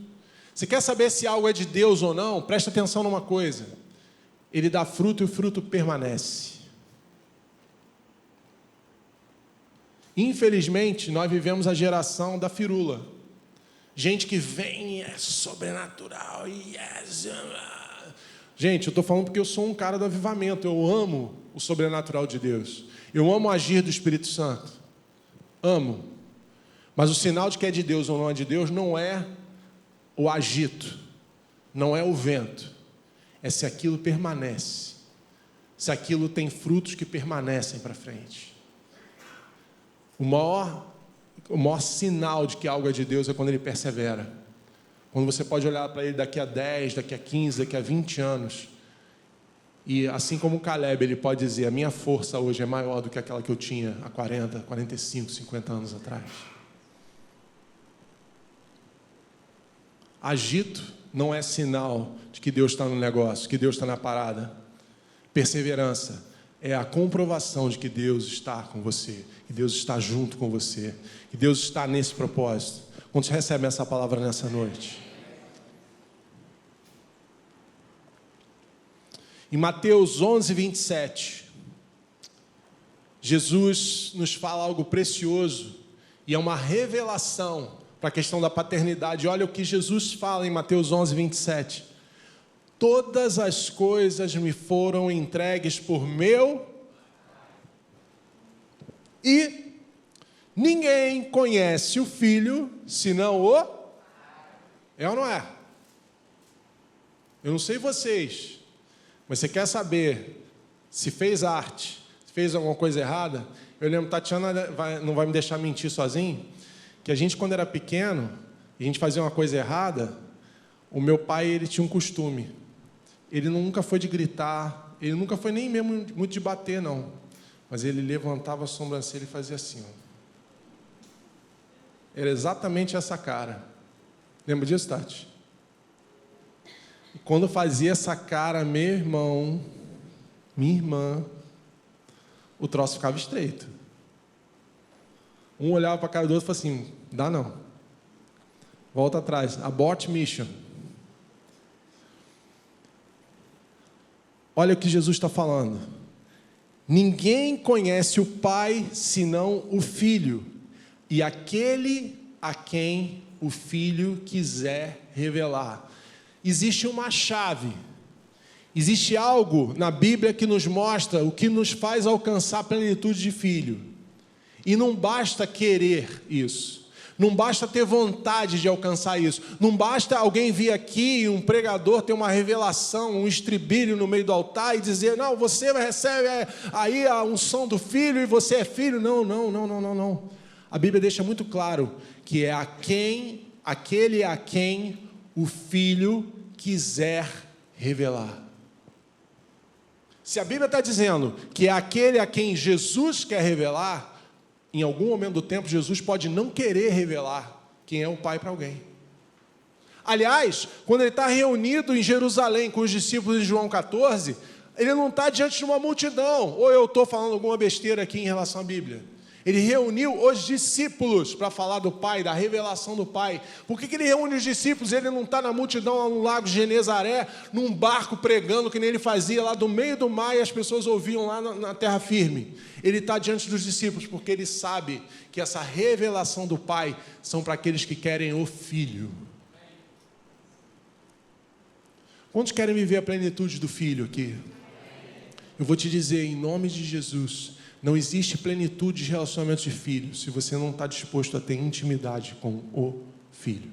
Você quer saber se algo é de Deus ou não? Presta atenção numa coisa: ele dá fruto e o fruto permanece. Infelizmente, nós vivemos a geração da firula. Gente que vem, é sobrenatural, yes. Gente, eu estou falando porque eu sou um cara do avivamento, eu amo o sobrenatural de Deus. Eu amo o agir do Espírito Santo. Amo. Mas o sinal de que é de Deus ou não é de Deus não é o agito, não é o vento, é se aquilo permanece, se aquilo tem frutos que permanecem para frente. O maior sinal de que algo é de Deus é quando ele persevera. Quando você pode olhar para ele daqui a 10, daqui a 15, daqui a 20 anos, e assim como o Caleb, ele pode dizer: a minha força hoje é maior do que aquela que eu tinha há 40, 45, 50 anos atrás. Agito não é sinal de que Deus está no negócio, que Deus está na parada. Perseverança é a comprovação de que Deus está com você, que Deus está junto com você, que Deus está nesse propósito. Quando você recebe essa palavra nessa noite? Em Mateus 11:27, Jesus nos fala algo precioso, e é uma revelação para a questão da paternidade. Olha o que Jesus fala em Mateus 11:27. Todas as coisas me foram entregues por meu, e ninguém conhece o Filho, senão o... É ou não é? Eu não sei vocês, mas você quer saber se fez arte, se fez alguma coisa errada? Eu lembro, Tatiana não vai me deixar mentir sozinho, que a gente, quando era pequeno, e a gente fazia uma coisa errada, o meu pai, ele tinha um costume. Ele nunca foi de gritar, ele nunca foi nem mesmo muito de bater, não. Mas ele levantava a sobrancelha e fazia assim, ó. Era exatamente essa cara. Lembra disso, Tati? E quando fazia essa cara, meu irmão, minha irmã, o troço ficava estreito. Um olhava para a cara do outro e falava assim, dá não. Volta atrás, abort mission. Olha o que Jesus está falando. Ninguém conhece o Pai senão o Filho, e aquele a quem o Filho quiser revelar. Existe uma chave, existe algo na Bíblia que nos mostra o que nos faz alcançar a plenitude de filho. E não basta querer isso. Não basta ter vontade de alcançar isso. Não basta alguém vir aqui e um pregador ter uma revelação, um estribilho no meio do altar e dizer, não, você recebe aí a unção do filho e você é filho. Não. A Bíblia deixa muito claro que é aquele a quem o filho quiser revelar. Se a Bíblia está dizendo que é aquele a quem Jesus quer revelar, em algum momento do tempo, Jesus pode não querer revelar quem é o Pai para alguém. Aliás, quando ele está reunido em Jerusalém com os discípulos de João 14, ele não está diante de uma multidão. Ou eu estou falando alguma besteira aqui em relação à Bíblia? Ele reuniu os discípulos para falar do Pai, da revelação do Pai. Por que ele reúne os discípulos? Ele não está na multidão lá no lago de Genezaré, num barco pregando, que nem ele fazia lá do meio do mar e as pessoas ouviam lá na terra firme. Ele está diante dos discípulos porque ele sabe que essa revelação do Pai são para aqueles que querem o Filho. Quantos querem viver a plenitude do Filho aqui? Eu vou te dizer, em nome de Jesus, não existe plenitude de relacionamento de filho se você não está disposto a ter intimidade com o Filho.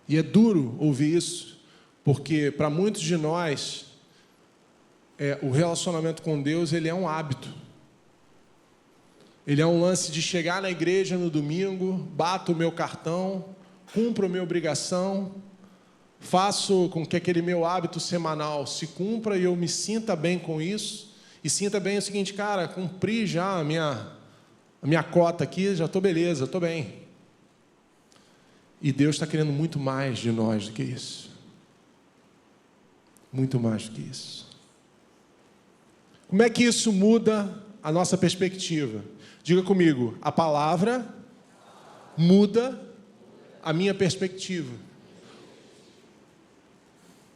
E é duro ouvir isso, porque para muitos de nós, o relacionamento com Deus, ele é um hábito. Ele é um lance de chegar na igreja no domingo, bato o meu cartão, cumpro a minha obrigação, faço com que aquele meu hábito semanal se cumpra e eu me sinta bem com isso. E sinta bem o seguinte, cara, cumpri já a minha cota aqui, já estou beleza, estou bem. E Deus está querendo muito mais de nós do que isso. Muito mais do que isso. Como é que isso muda a nossa perspectiva? Diga comigo, a palavra muda a minha perspectiva.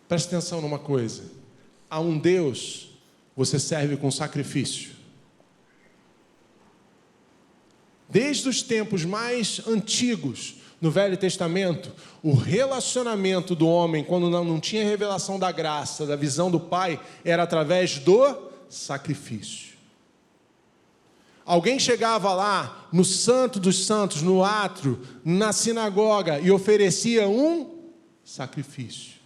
Preste atenção numa coisa. A um Deus, você serve com sacrifício. Desde os tempos mais antigos, no Velho Testamento, o relacionamento do homem, quando não tinha revelação da graça, da visão do Pai, era através do sacrifício. Alguém chegava lá, no Santo dos Santos, no átrio, na sinagoga, e oferecia um sacrifício.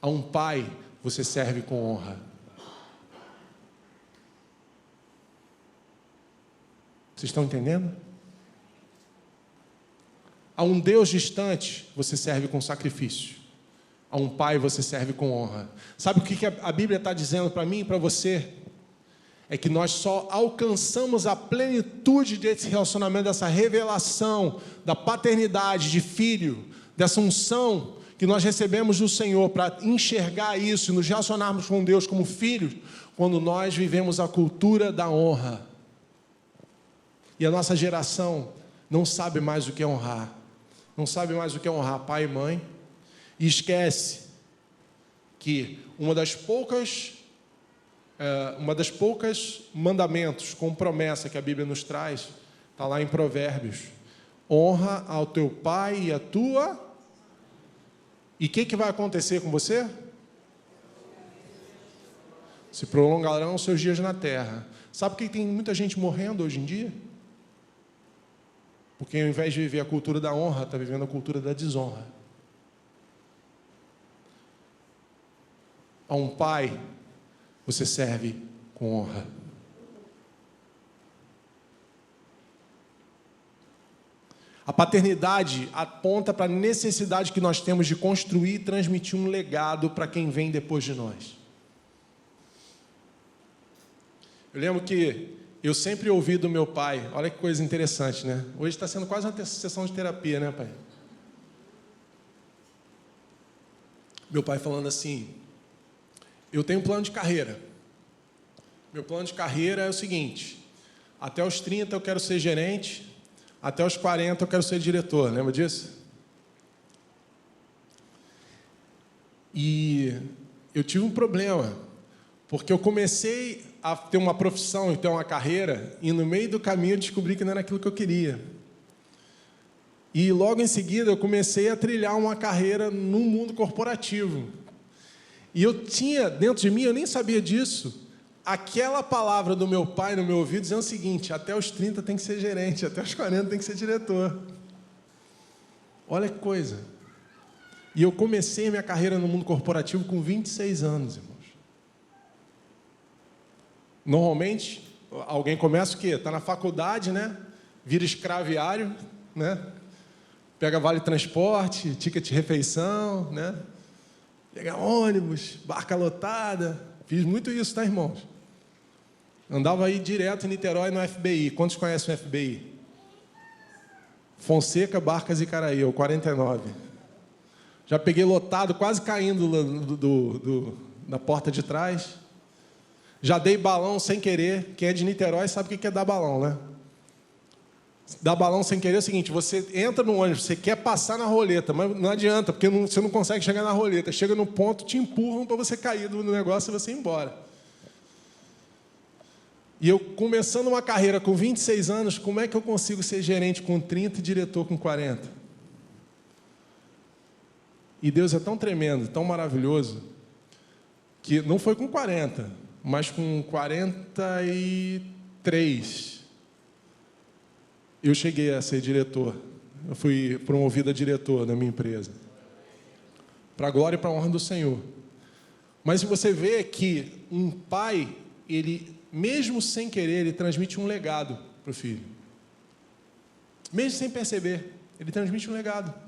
A um pai, você serve com honra. Vocês estão entendendo? A um Deus distante, você serve com sacrifício. A um pai, você serve com honra. Sabe o que a Bíblia está dizendo para mim e para você? É que nós só alcançamos a plenitude desse relacionamento, dessa revelação da paternidade de filho, dessa unção que nós recebemos do Senhor para enxergar isso e nos relacionarmos com Deus como filhos, quando nós vivemos a cultura da honra. E a nossa geração não sabe mais o que é honrar. Não sabe mais o que é honrar pai e mãe. E esquece que uma das poucas mandamentos com promessa que a Bíblia nos traz, está lá em Provérbios. Honra ao teu pai e a tua... E o que vai acontecer com você? Se prolongarão os seus dias na terra. Sabe por que tem muita gente morrendo hoje em dia? Porque ao invés de viver a cultura da honra, está vivendo a cultura da desonra. A um pai, você serve com honra. A paternidade aponta para a necessidade que nós temos de construir e transmitir um legado para quem vem depois de nós. Eu lembro que eu sempre ouvi do meu pai, olha que coisa interessante, né? Hoje está sendo quase uma sessão de terapia, né, pai? meu pai falando assim: eu tenho um plano de carreira. Meu plano de carreira é o seguinte: até os 30 eu quero ser gerente, até os 40 eu quero ser diretor. Lembra disso? E eu tive um problema, porque eu comecei a ter uma profissão e ter uma carreira, e no meio do caminho eu descobri que não era aquilo que eu queria. E logo em seguida eu comecei a trilhar uma carreira no mundo corporativo. E eu tinha dentro de mim, eu nem sabia disso, aquela palavra do meu pai no meu ouvido dizendo o seguinte: até os 30 tem que ser gerente, até os 40 tem que ser diretor. Olha que coisa. E eu comecei minha carreira no mundo corporativo com 26 anos, irmãos. Normalmente, alguém começa o quê? Está na faculdade, né? Vira escraviário, né? Pega vale transporte, ticket de refeição, né? Pega ônibus, barca lotada. Fiz muito isso, tá, irmãos? Andava aí direto em Niterói no FBI. Quantos conhecem o FBI? Fonseca, Barcas e Caraí, o 49. Já peguei lotado, quase caindo na porta de trás. Já dei balão sem querer. Quem é de Niterói sabe o que é dar balão, né? Dar balão sem querer é o seguinte: você entra no ônibus, você quer passar na roleta, mas não adianta, porque você não consegue chegar na roleta. Chega no ponto, te empurram para você cair do negócio e você ir embora. E eu, começando uma carreira com 26 anos, como é que eu consigo ser gerente com 30 e diretor com 40? E Deus é tão tremendo, tão maravilhoso, que não foi com 40, mas com 43, eu cheguei a ser diretor. Eu fui promovido a diretor da minha empresa. Para a glória e para a honra do Senhor. Mas você vê que um pai, ele, mesmo sem querer, ele transmite um legado para o filho. Mesmo sem perceber, ele transmite um legado.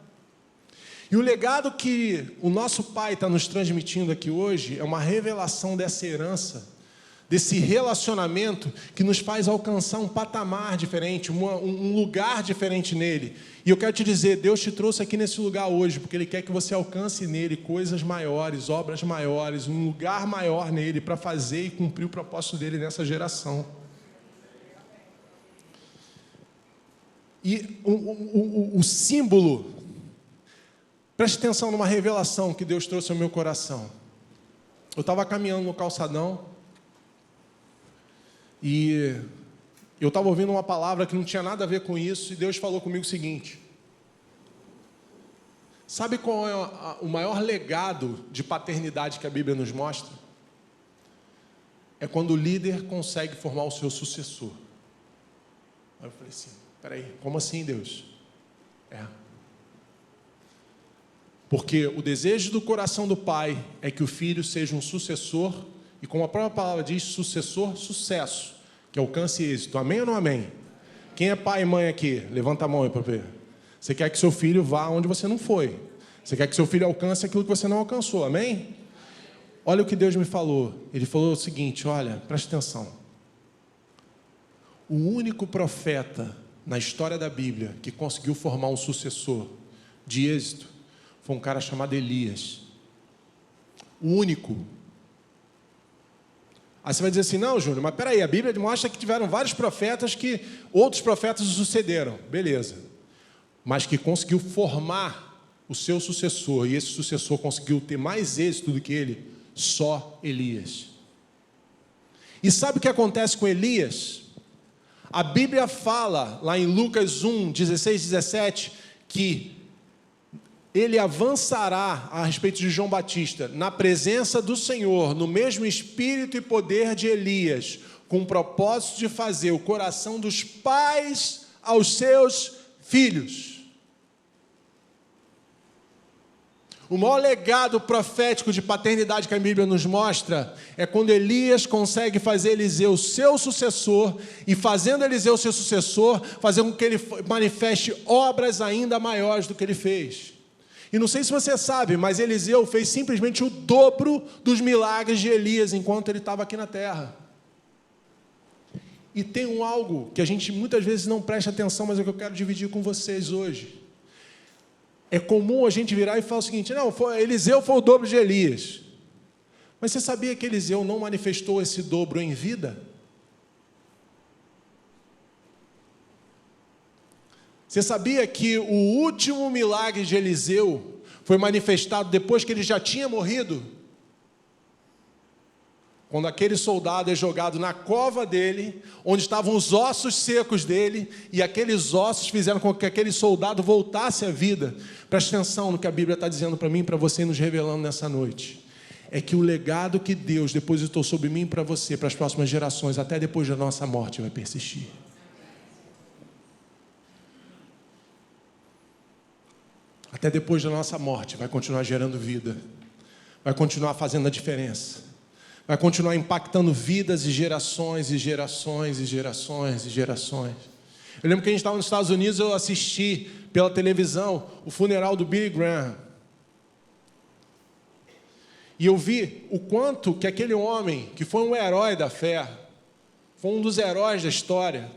E o legado que o nosso pai está nos transmitindo aqui hoje é uma revelação dessa herança, desse relacionamento que nos faz alcançar um patamar diferente, um lugar diferente nele. E eu quero te dizer, Deus te trouxe aqui nesse lugar hoje, porque Ele quer que você alcance nele coisas maiores, obras maiores, um lugar maior nele, para fazer e cumprir o propósito dele nessa geração. E o símbolo, preste atenção numa revelação que Deus trouxe ao meu coração. Eu estava caminhando no calçadão, e eu estava ouvindo uma palavra que não tinha nada a ver com isso, e Deus falou comigo o seguinte: sabe qual é o maior legado de paternidade que a Bíblia nos mostra? É quando o líder consegue formar o seu sucessor. Aí eu falei assim: peraí, como assim, Deus? Porque o desejo do coração do pai é que o filho seja um sucessor, e como a própria palavra diz, sucessor, sucesso, que alcance êxito. Amém ou não amém? Quem é pai e mãe aqui? Levanta a mão aí para ver. Você quer que seu filho vá onde você não foi. Você quer que seu filho alcance aquilo que você não alcançou. Amém? Olha o que Deus me falou. Ele falou o seguinte: olha, preste atenção. O único profeta na história da Bíblia que conseguiu formar um sucessor de êxito foi um cara chamado Elias. O único. Aí você vai dizer assim: não, Júnior, mas peraí, a Bíblia mostra que tiveram vários profetas que outros profetas sucederam. Beleza. Mas que conseguiu formar o seu sucessor, e esse sucessor conseguiu ter mais êxito do que ele, só Elias. E sabe o que acontece com Elias? A Bíblia fala, lá em Lucas 1, 16, 17, que ele avançará a respeito de João Batista na presença do Senhor, no mesmo espírito e poder de Elias, com o propósito de fazer o coração dos pais aos seus filhos. O maior legado profético de paternidade que a Bíblia nos mostra é quando Elias consegue fazer Eliseu seu sucessor, e fazendo Eliseu seu sucessor, fazer com que ele manifeste obras ainda maiores do que ele fez. E não sei se você sabe, mas Eliseu fez simplesmente o dobro dos milagres de Elias enquanto ele estava aqui na terra. E tem algo que a gente muitas vezes não presta atenção, mas é o que eu quero dividir com vocês hoje. É comum a gente virar e falar o seguinte: não, Eliseu foi o dobro de Elias. Mas você sabia que Eliseu não manifestou esse dobro em vida? Você sabia que o último milagre de Eliseu foi manifestado depois que ele já tinha morrido? Quando aquele soldado é jogado na cova dele, onde estavam os ossos secos dele, e aqueles ossos fizeram com que aquele soldado voltasse à vida. Preste atenção no que a Bíblia está dizendo para mim e para você, nos revelando nessa noite. É que o legado que Deus depositou sobre mim e para você, para as próximas gerações, até depois da nossa morte, vai persistir. Até depois da nossa morte, vai continuar gerando vida, vai continuar fazendo a diferença, vai continuar impactando vidas e gerações e gerações e gerações e gerações. Eu lembro que a gente estava nos Estados Unidos, eu assisti pela televisão o funeral do Billy Graham. E eu vi o quanto que aquele homem, que foi um herói da fé, foi um dos heróis da história,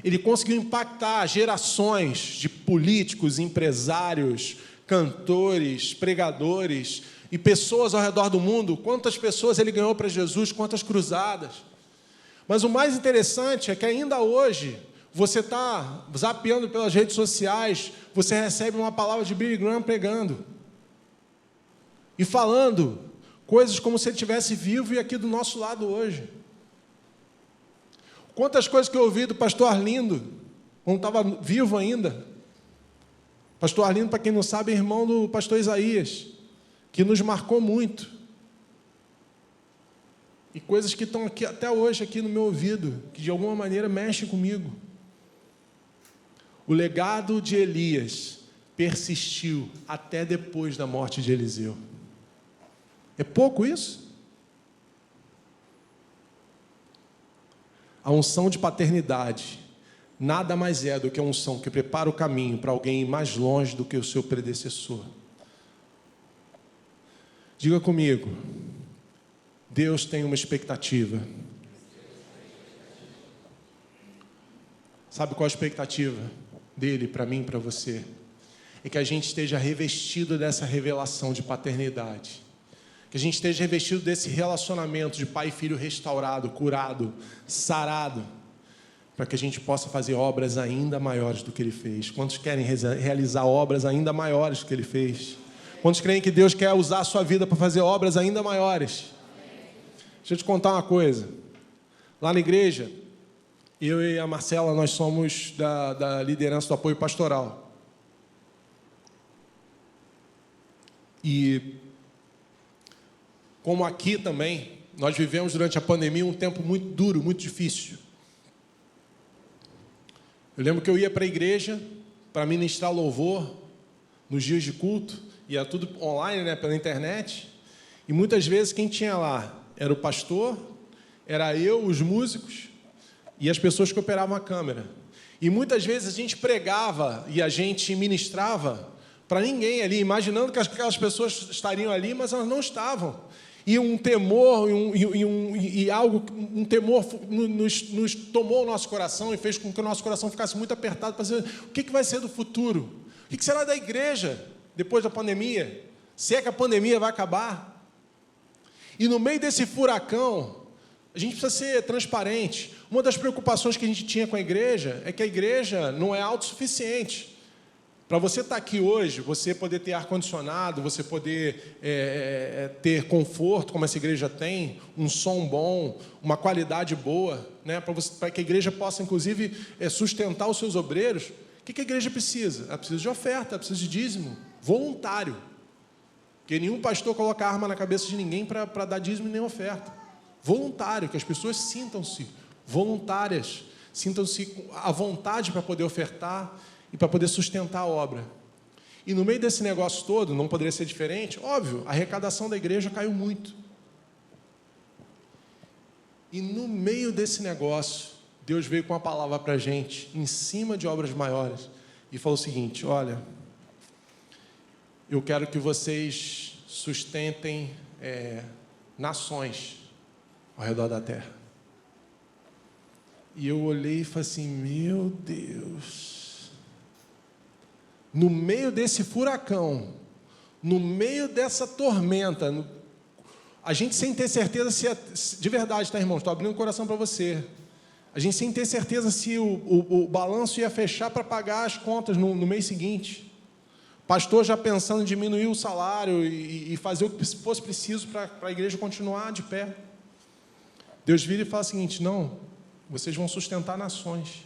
ele conseguiu impactar gerações de políticos, empresários, cantores, pregadores e pessoas ao redor do mundo. Quantas pessoas ele ganhou para Jesus, quantas cruzadas. Mas o mais interessante é que ainda hoje, você está zapeando pelas redes sociais, você recebe uma palavra de Billy Graham pregando e falando coisas como se ele estivesse vivo e aqui do nosso lado hoje. Quantas coisas que eu ouvi do pastor Arlindo, quando estava vivo ainda. Pastor Arlindo, para quem não sabe, é irmão do pastor Isaías, que nos marcou muito. E coisas que estão aqui até hoje aqui no meu ouvido, que de alguma maneira mexem comigo. O legado de Elias persistiu até depois da morte de Eliseu. É pouco isso? A unção de paternidade nada mais é do que a unção que prepara o caminho para alguém ir mais longe do que o seu predecessor. Diga comigo, Deus tem uma expectativa. Sabe qual a expectativa dele para mim e para você? É que a gente esteja revestido dessa revelação de paternidade. Que a gente esteja revestido desse relacionamento de pai e filho restaurado, curado, sarado, para que a gente possa fazer obras ainda maiores do que ele fez. Quantos querem realizar obras ainda maiores do que ele fez? Quantos creem que Deus quer usar a sua vida para fazer obras ainda maiores? Deixa eu te contar uma coisa. Lá na igreja, eu e a Marcela, nós somos da liderança do apoio pastoral. E como aqui também, nós vivemos durante a pandemia um tempo muito duro, muito difícil. Eu lembro que eu ia para a igreja para ministrar louvor nos dias de culto, e era tudo online, né, pela internet, e muitas vezes quem tinha lá era o pastor, era eu, os músicos e as pessoas que operavam a câmera. E muitas vezes a gente pregava e a gente ministrava para ninguém ali, imaginando que aquelas pessoas estariam ali, mas elas não estavam. E um temor, um temor nos tomou o nosso coração e fez com que o nosso coração ficasse muito apertado para dizer: o que vai ser do futuro? O que será da igreja depois da pandemia? Se é que a pandemia vai acabar? E no meio desse furacão, a gente precisa ser transparente. Uma das preocupações que a gente tinha com a igreja é que a igreja não é autossuficiente. Para você estar aqui hoje, você poder ter ar-condicionado, você poder ter conforto, como essa igreja tem, um som bom, uma qualidade boa, né, para que a igreja possa, inclusive, sustentar os seus obreiros. O que a igreja precisa? Ela precisa de oferta, ela precisa de dízimo, voluntário. Porque nenhum pastor coloca arma na cabeça de ninguém para dar dízimo nem oferta. Voluntário, que as pessoas sintam-se voluntárias, sintam-se à vontade para poder ofertar e para poder sustentar a obra. E no meio desse negócio todo, não poderia ser diferente, óbvio, a arrecadação da igreja caiu muito. E no meio desse negócio, Deus veio com uma palavra para a gente, em cima de obras maiores, e falou o seguinte: olha, eu quero que vocês sustentem nações ao redor da terra. E eu olhei e falei assim: meu Deus, no meio desse furacão, no meio dessa tormenta, a gente sem ter certeza se de verdade, tá, irmão? Estou abrindo o coração para você. A gente sem ter certeza se o balanço ia fechar para pagar as contas no mês seguinte. Pastor já pensando em diminuir o salário e fazer o que fosse preciso para a igreja continuar de pé. Deus vira e fala o seguinte: não, vocês vão sustentar nações.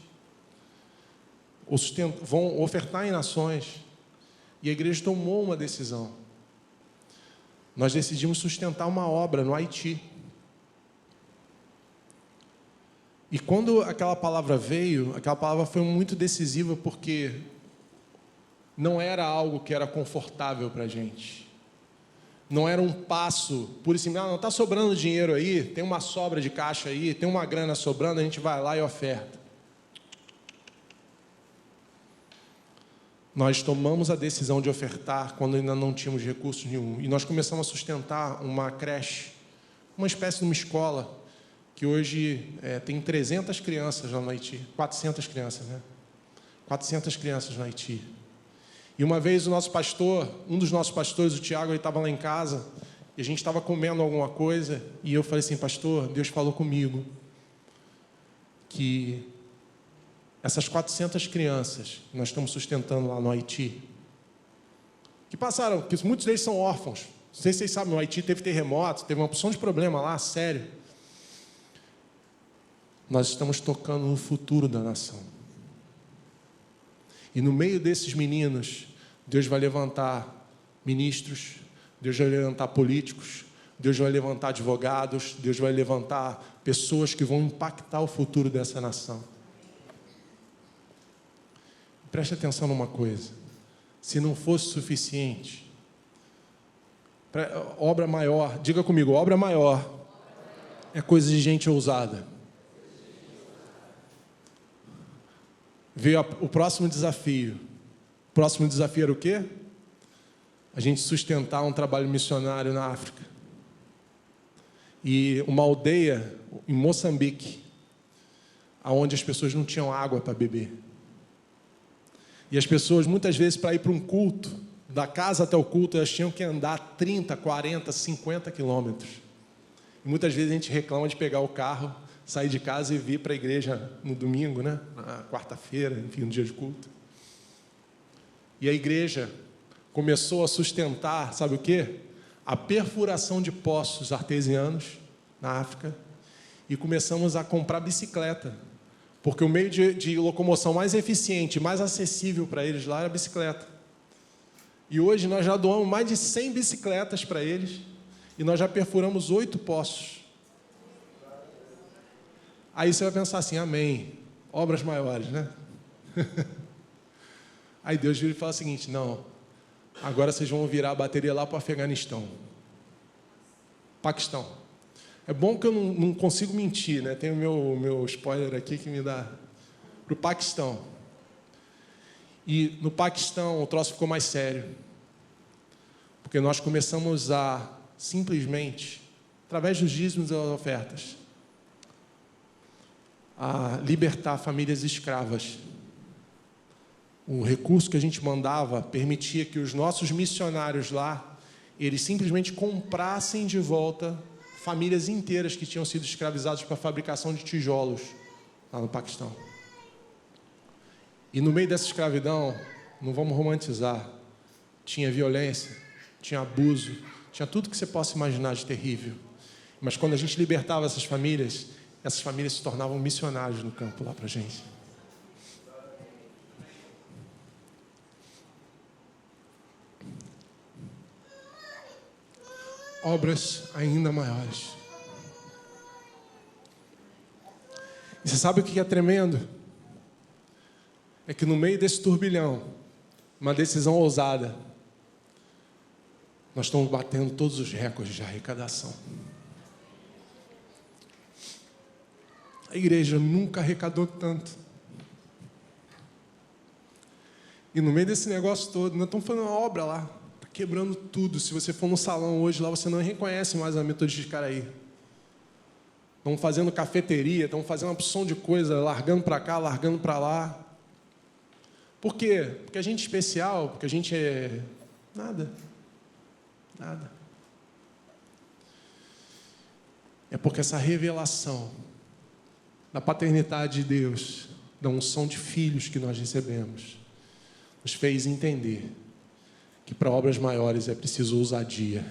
Vão ofertar em nações. E a igreja tomou uma decisão. Nós decidimos sustentar uma obra no Haiti. E quando aquela palavra veio, aquela palavra foi muito decisiva, porque não era algo que era confortável para a gente. Não era um passo, por assim, não está sobrando dinheiro aí, tem uma sobra de caixa aí, tem uma grana sobrando, a gente vai lá e oferta. Nós tomamos a decisão de ofertar quando ainda não tínhamos recursos nenhum. E nós começamos a sustentar uma creche, uma espécie de uma escola, que hoje tem 300 crianças lá no Haiti. 400 crianças, né? 400 crianças no Haiti. E uma vez o nosso pastor, um dos nossos pastores, o Tiago, ele estava lá em casa, e a gente estava comendo alguma coisa, e eu falei assim: pastor, Deus falou comigo que essas 400 crianças que nós estamos sustentando lá no Haiti, que passaram, que muitos deles são órfãos. Não sei se vocês sabem, no Haiti teve terremoto, teve uma opção de problema lá, sério. Nós estamos tocando no futuro da nação. E no meio desses meninos, Deus vai levantar ministros, Deus vai levantar políticos, Deus vai levantar advogados, Deus vai levantar pessoas que vão impactar o futuro dessa nação. Preste atenção numa coisa: se não fosse suficiente, obra maior, diga comigo, obra maior é coisa de gente ousada. Veio o próximo desafio. O próximo desafio era o quê? A gente sustentar um trabalho missionário na África. E uma aldeia em Moçambique, onde as pessoas não tinham água para beber. E as pessoas, muitas vezes, para ir para um culto, da casa até o culto, elas tinham que andar 30, 40, 50 quilômetros. E muitas vezes a gente reclama de pegar o carro, sair de casa e vir para a igreja no domingo, né? Na quarta-feira, enfim, no dia de culto. E a igreja começou a sustentar, sabe o quê? A perfuração de poços artesianos na África. E começamos a comprar bicicleta, porque o meio de locomoção mais eficiente, mais acessível para eles lá era a bicicleta. E hoje nós já doamos mais de 100 bicicletas para eles, e nós já perfuramos 8 poços. Aí você vai pensar assim: amém, obras maiores, né? Aí Deus vira e fala o seguinte: não, agora vocês vão virar a bateria lá para o Afeganistão, Paquistão. É bom que eu não consigo mentir, né? Tem o meu spoiler aqui que me dá para o Paquistão. E no Paquistão o troço ficou mais sério, porque nós começamos a simplesmente, através dos dízimos e das ofertas, a libertar famílias escravas. O recurso que a gente mandava permitia que os nossos missionários lá, eles simplesmente comprassem de volta famílias inteiras que tinham sido escravizadas para a fabricação de tijolos lá no Paquistão. E no meio dessa escravidão, não vamos romantizar, tinha violência, tinha abuso, tinha tudo que você possa imaginar de terrível. Mas quando a gente libertava essas famílias se tornavam missionários no campo lá para a gente. Obras ainda maiores. E você sabe o que é tremendo? É que no meio desse turbilhão, uma decisão ousada, nós estamos batendo todos os recordes de arrecadação. A igreja nunca arrecadou tanto. E no meio desse negócio todo, nós estamos fazendo uma obra lá, está quebrando tudo. Se você for no salão hoje, lá você não reconhece mais a Metodista de Caraí. Estamos fazendo cafeteria, estamos fazendo uma opção de coisa, largando para cá, largando para lá. Por quê? Porque a gente é especial, porque a gente é... Nada. É porque essa revelação da paternidade de Deus, da unção de filhos que nós recebemos, nos fez entender que para obras maiores é preciso ousadia.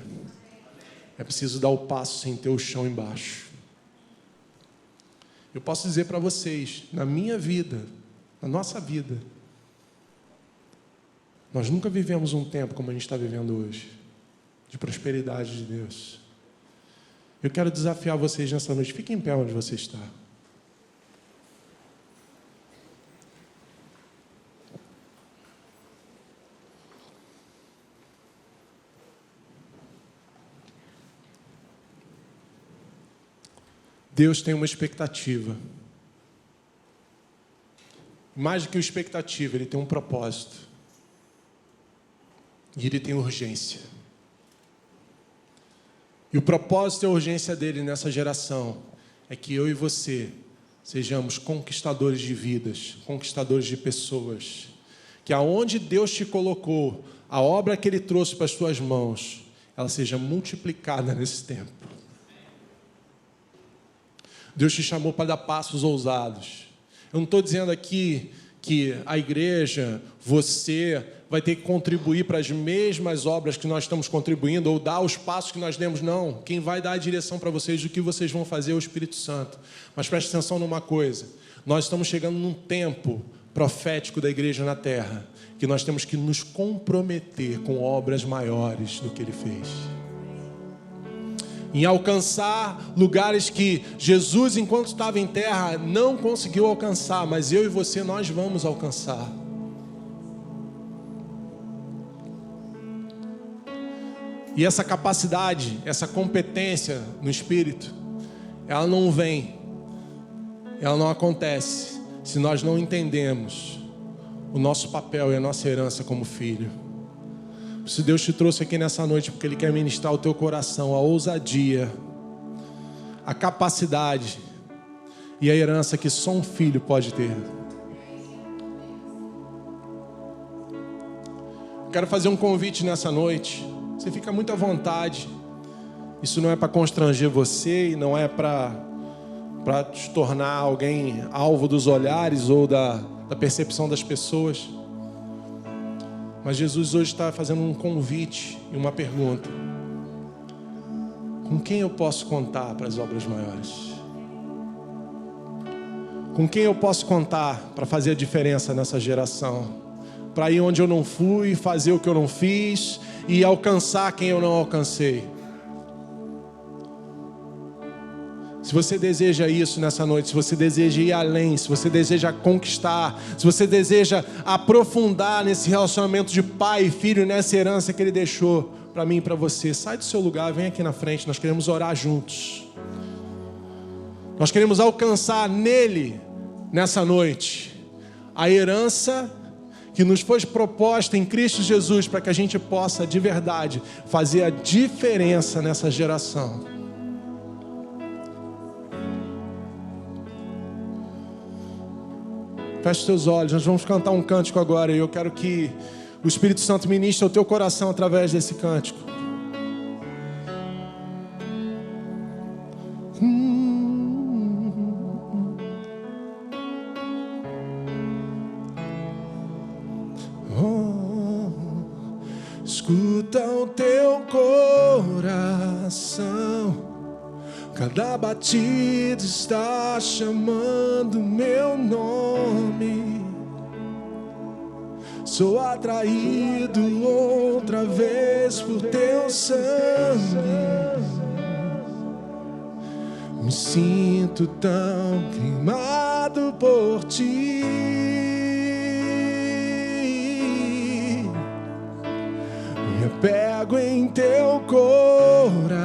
É preciso dar o passo sem ter o chão embaixo. Eu posso dizer para vocês, na minha vida, na nossa vida, nós nunca vivemos um tempo como a gente está vivendo hoje, de prosperidade de Deus. Eu quero desafiar vocês nessa noite. Fiquem em pé onde você está. Deus tem uma expectativa. Mais do que uma expectativa, Ele tem um propósito. E Ele tem urgência. E o propósito e a urgência dele nessa geração é que eu e você sejamos conquistadores de vidas, conquistadores de pessoas. Que aonde Deus te colocou, a obra que Ele trouxe para as tuas mãos, ela seja multiplicada nesse tempo. Deus te chamou para dar passos ousados. Eu não estou dizendo aqui que a igreja, você vai ter que contribuir para as mesmas obras que nós estamos contribuindo ou dar os passos que nós demos, não. Quem vai dar a direção para vocês do que vocês vão fazer é o Espírito Santo. Mas preste atenção numa coisa, nós estamos chegando num tempo profético da igreja na terra, que nós temos que nos comprometer com obras maiores do que Ele fez. Em alcançar lugares que Jesus, enquanto estava em terra, não conseguiu alcançar, mas eu e você, nós vamos alcançar. E essa capacidade, essa competência no Espírito, ela não vem, ela não acontece, se nós não entendemos o nosso papel e a nossa herança como filho. Se Deus te trouxe aqui nessa noite porque Ele quer ministrar o teu coração, a ousadia, a capacidade e a herança que só um filho pode ter. Quero fazer um convite nessa noite. Você fica muito à vontade. Isso não é para constranger você e não é para te tornar alguém alvo dos olhares ou da percepção das pessoas. Mas Jesus hoje está fazendo um convite e uma pergunta. Com quem eu posso contar para as obras maiores? Com quem eu posso contar para fazer a diferença nessa geração? Para ir onde eu não fui, fazer o que eu não fiz e alcançar quem eu não alcancei. Se você deseja isso nessa noite, se você deseja ir além, se você deseja conquistar, se você deseja aprofundar nesse relacionamento de pai e filho, nessa herança que Ele deixou para mim e para você, sai do seu lugar, vem aqui na frente, nós queremos orar juntos. Nós queremos alcançar nele, nessa noite, a herança que nos foi proposta em Cristo Jesus, para que a gente possa de verdade fazer a diferença nessa geração. Feche os teus olhos, nós vamos cantar um cântico agora e eu quero que o Espírito Santo ministre ao teu coração através desse cântico. Escuta o teu coração. Cada batida está chamando meu nome. Sou atraído outra vez por teu sangue. Me sinto tão queimado por ti. Me apego em teu coração,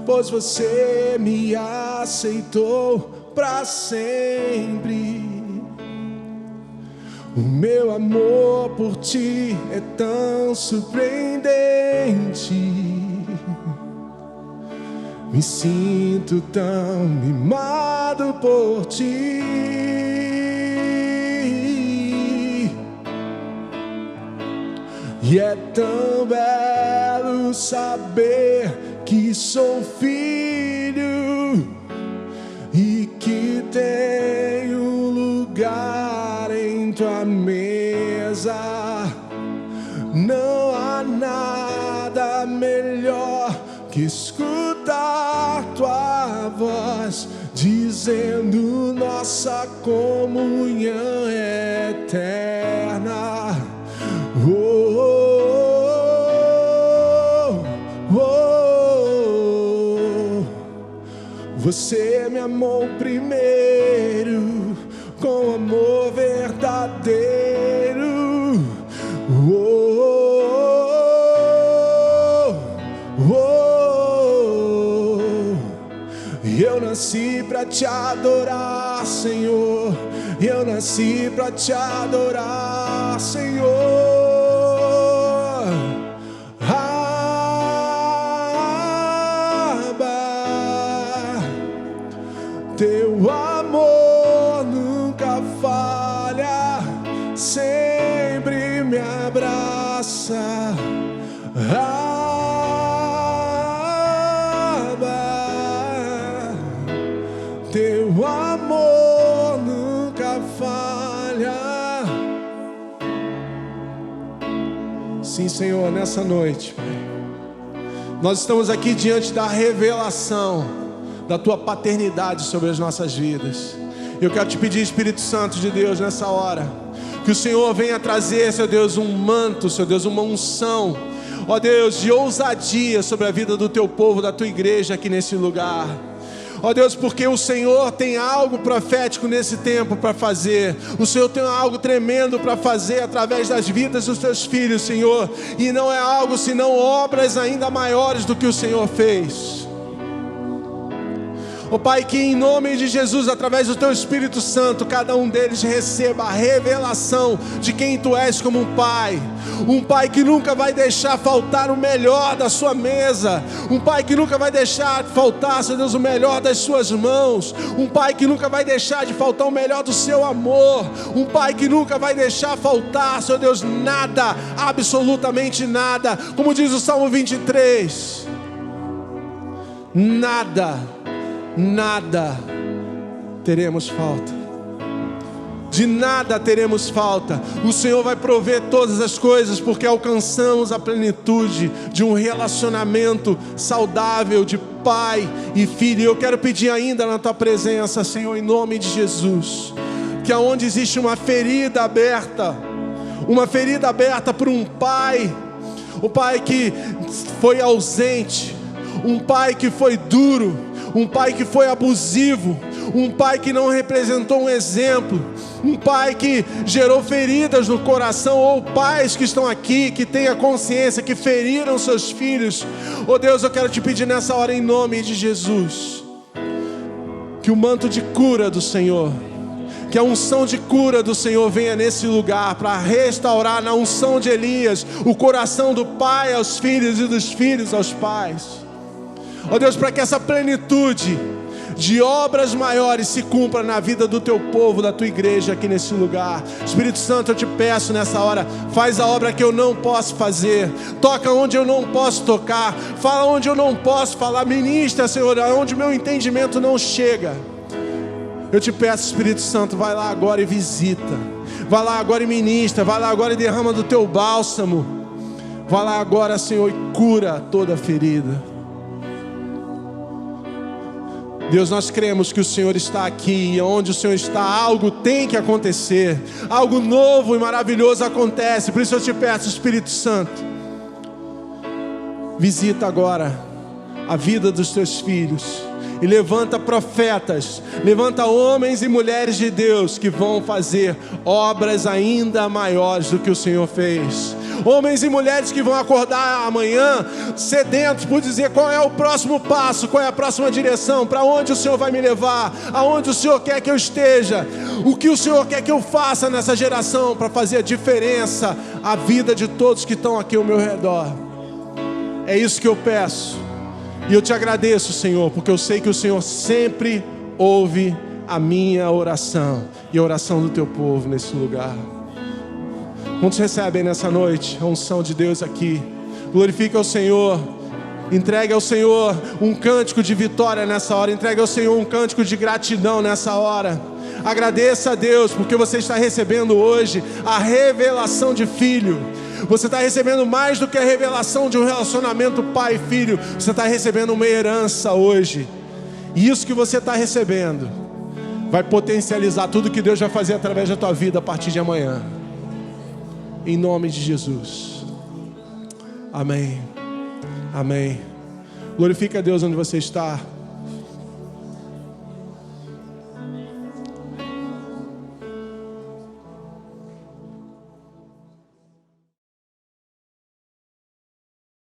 pois você me aceitou pra sempre. O meu amor por ti é tão surpreendente. Me sinto tão mimado por ti. E é tão belo saber que sou filho e que tenho lugar em tua mesa. Não há nada melhor que escutar tua voz dizendo nossa comunhão é eterna. Oh, oh, oh, oh. Você me amou primeiro com amor verdadeiro. Oh, oh, oh. Eu nasci pra te adorar, Senhor. Eu nasci pra te adorar, Senhor. Abba, teu amor nunca falha, sempre me abraça. Abba, teu amor nunca falha. Sim, Senhor, nessa noite, Pai, nós estamos aqui diante da revelação da Tua paternidade sobre as nossas vidas. Eu quero te pedir, Espírito Santo de Deus, nessa hora, que o Senhor venha trazer, Seu Deus, um manto, Seu Deus, uma unção, ó Deus, de ousadia sobre a vida do Teu povo, da Tua igreja aqui nesse lugar. Ó Deus, porque o Senhor tem algo profético nesse tempo para fazer. O Senhor tem algo tremendo para fazer através das vidas dos Teus filhos, Senhor. E não é algo senão obras ainda maiores do que o Senhor fez. Ó Pai, que em nome de Jesus, através do Teu Espírito Santo, cada um deles receba a revelação de quem Tu és como um Pai que nunca vai deixar faltar o melhor da sua mesa, um Pai que nunca vai deixar faltar, Senhor Deus, o melhor das suas mãos, um Pai que nunca vai deixar de faltar o melhor do seu amor, um Pai que nunca vai deixar faltar, Senhor Deus, nada, absolutamente nada, como diz o Salmo 23, nada teremos falta. De nada teremos falta. O Senhor vai prover todas as coisas, porque alcançamos a plenitude de um relacionamento saudável de pai e filho. E eu quero pedir ainda na Tua presença, Senhor, em nome de Jesus, que aonde existe uma ferida aberta por um pai, o pai que foi ausente, um pai que foi duro, um pai que foi abusivo, um pai que não representou um exemplo, um pai que gerou feridas no coração, ou pais que estão aqui, que têm a consciência que feriram seus filhos. Oh Deus, eu quero te pedir nessa hora, em nome de Jesus, que o manto de cura do Senhor, que a unção de cura do Senhor venha nesse lugar para restaurar, na unção de Elias, o coração do pai aos filhos e dos filhos aos pais. Ó Deus, para que essa plenitude de obras maiores se cumpra na vida do Teu povo, da Tua igreja aqui nesse lugar. Espírito Santo, eu te peço nessa hora, faz a obra que eu não posso fazer, toca onde eu não posso tocar, fala onde eu não posso falar, ministra, Senhor, onde o meu entendimento não chega. Eu te peço, Espírito Santo, vai lá agora e visita, vai lá agora e ministra, vai lá agora e derrama do Teu bálsamo, vai lá agora, Senhor, e cura toda ferida. Deus, nós cremos que o Senhor está aqui, e onde o Senhor está, algo tem que acontecer, algo novo e maravilhoso acontece. Por isso eu te peço, Espírito Santo, visita agora a vida dos Teus filhos, e levanta profetas, levanta homens e mulheres de Deus que vão fazer obras ainda maiores do que o Senhor fez. Homens e mulheres que vão acordar amanhã sedentos por dizer qual é o próximo passo, qual é a próxima direção, para onde o Senhor vai me levar, aonde o Senhor quer que eu esteja, o que o Senhor quer que eu faça nessa geração para fazer a diferença, a vida de todos que estão aqui ao meu redor. É isso que eu peço. E eu te agradeço, Senhor, porque eu sei que o Senhor sempre ouve a minha oração e a oração do Teu povo nesse lugar. Quantos recebem nessa noite a unção de Deus aqui? Glorifique ao Senhor. Entregue ao Senhor um cântico de vitória nessa hora. Entregue ao Senhor um cântico de gratidão nessa hora. Agradeça a Deus porque você está recebendo hoje a revelação de filho. Você está recebendo mais do que a revelação de um relacionamento pai e filho. Você está recebendo uma herança hoje. E isso que você está recebendo vai potencializar tudo que Deus vai fazer através da tua vida a partir de amanhã. Em nome de Jesus. Amém. Amém. Glorifique a Deus onde você está.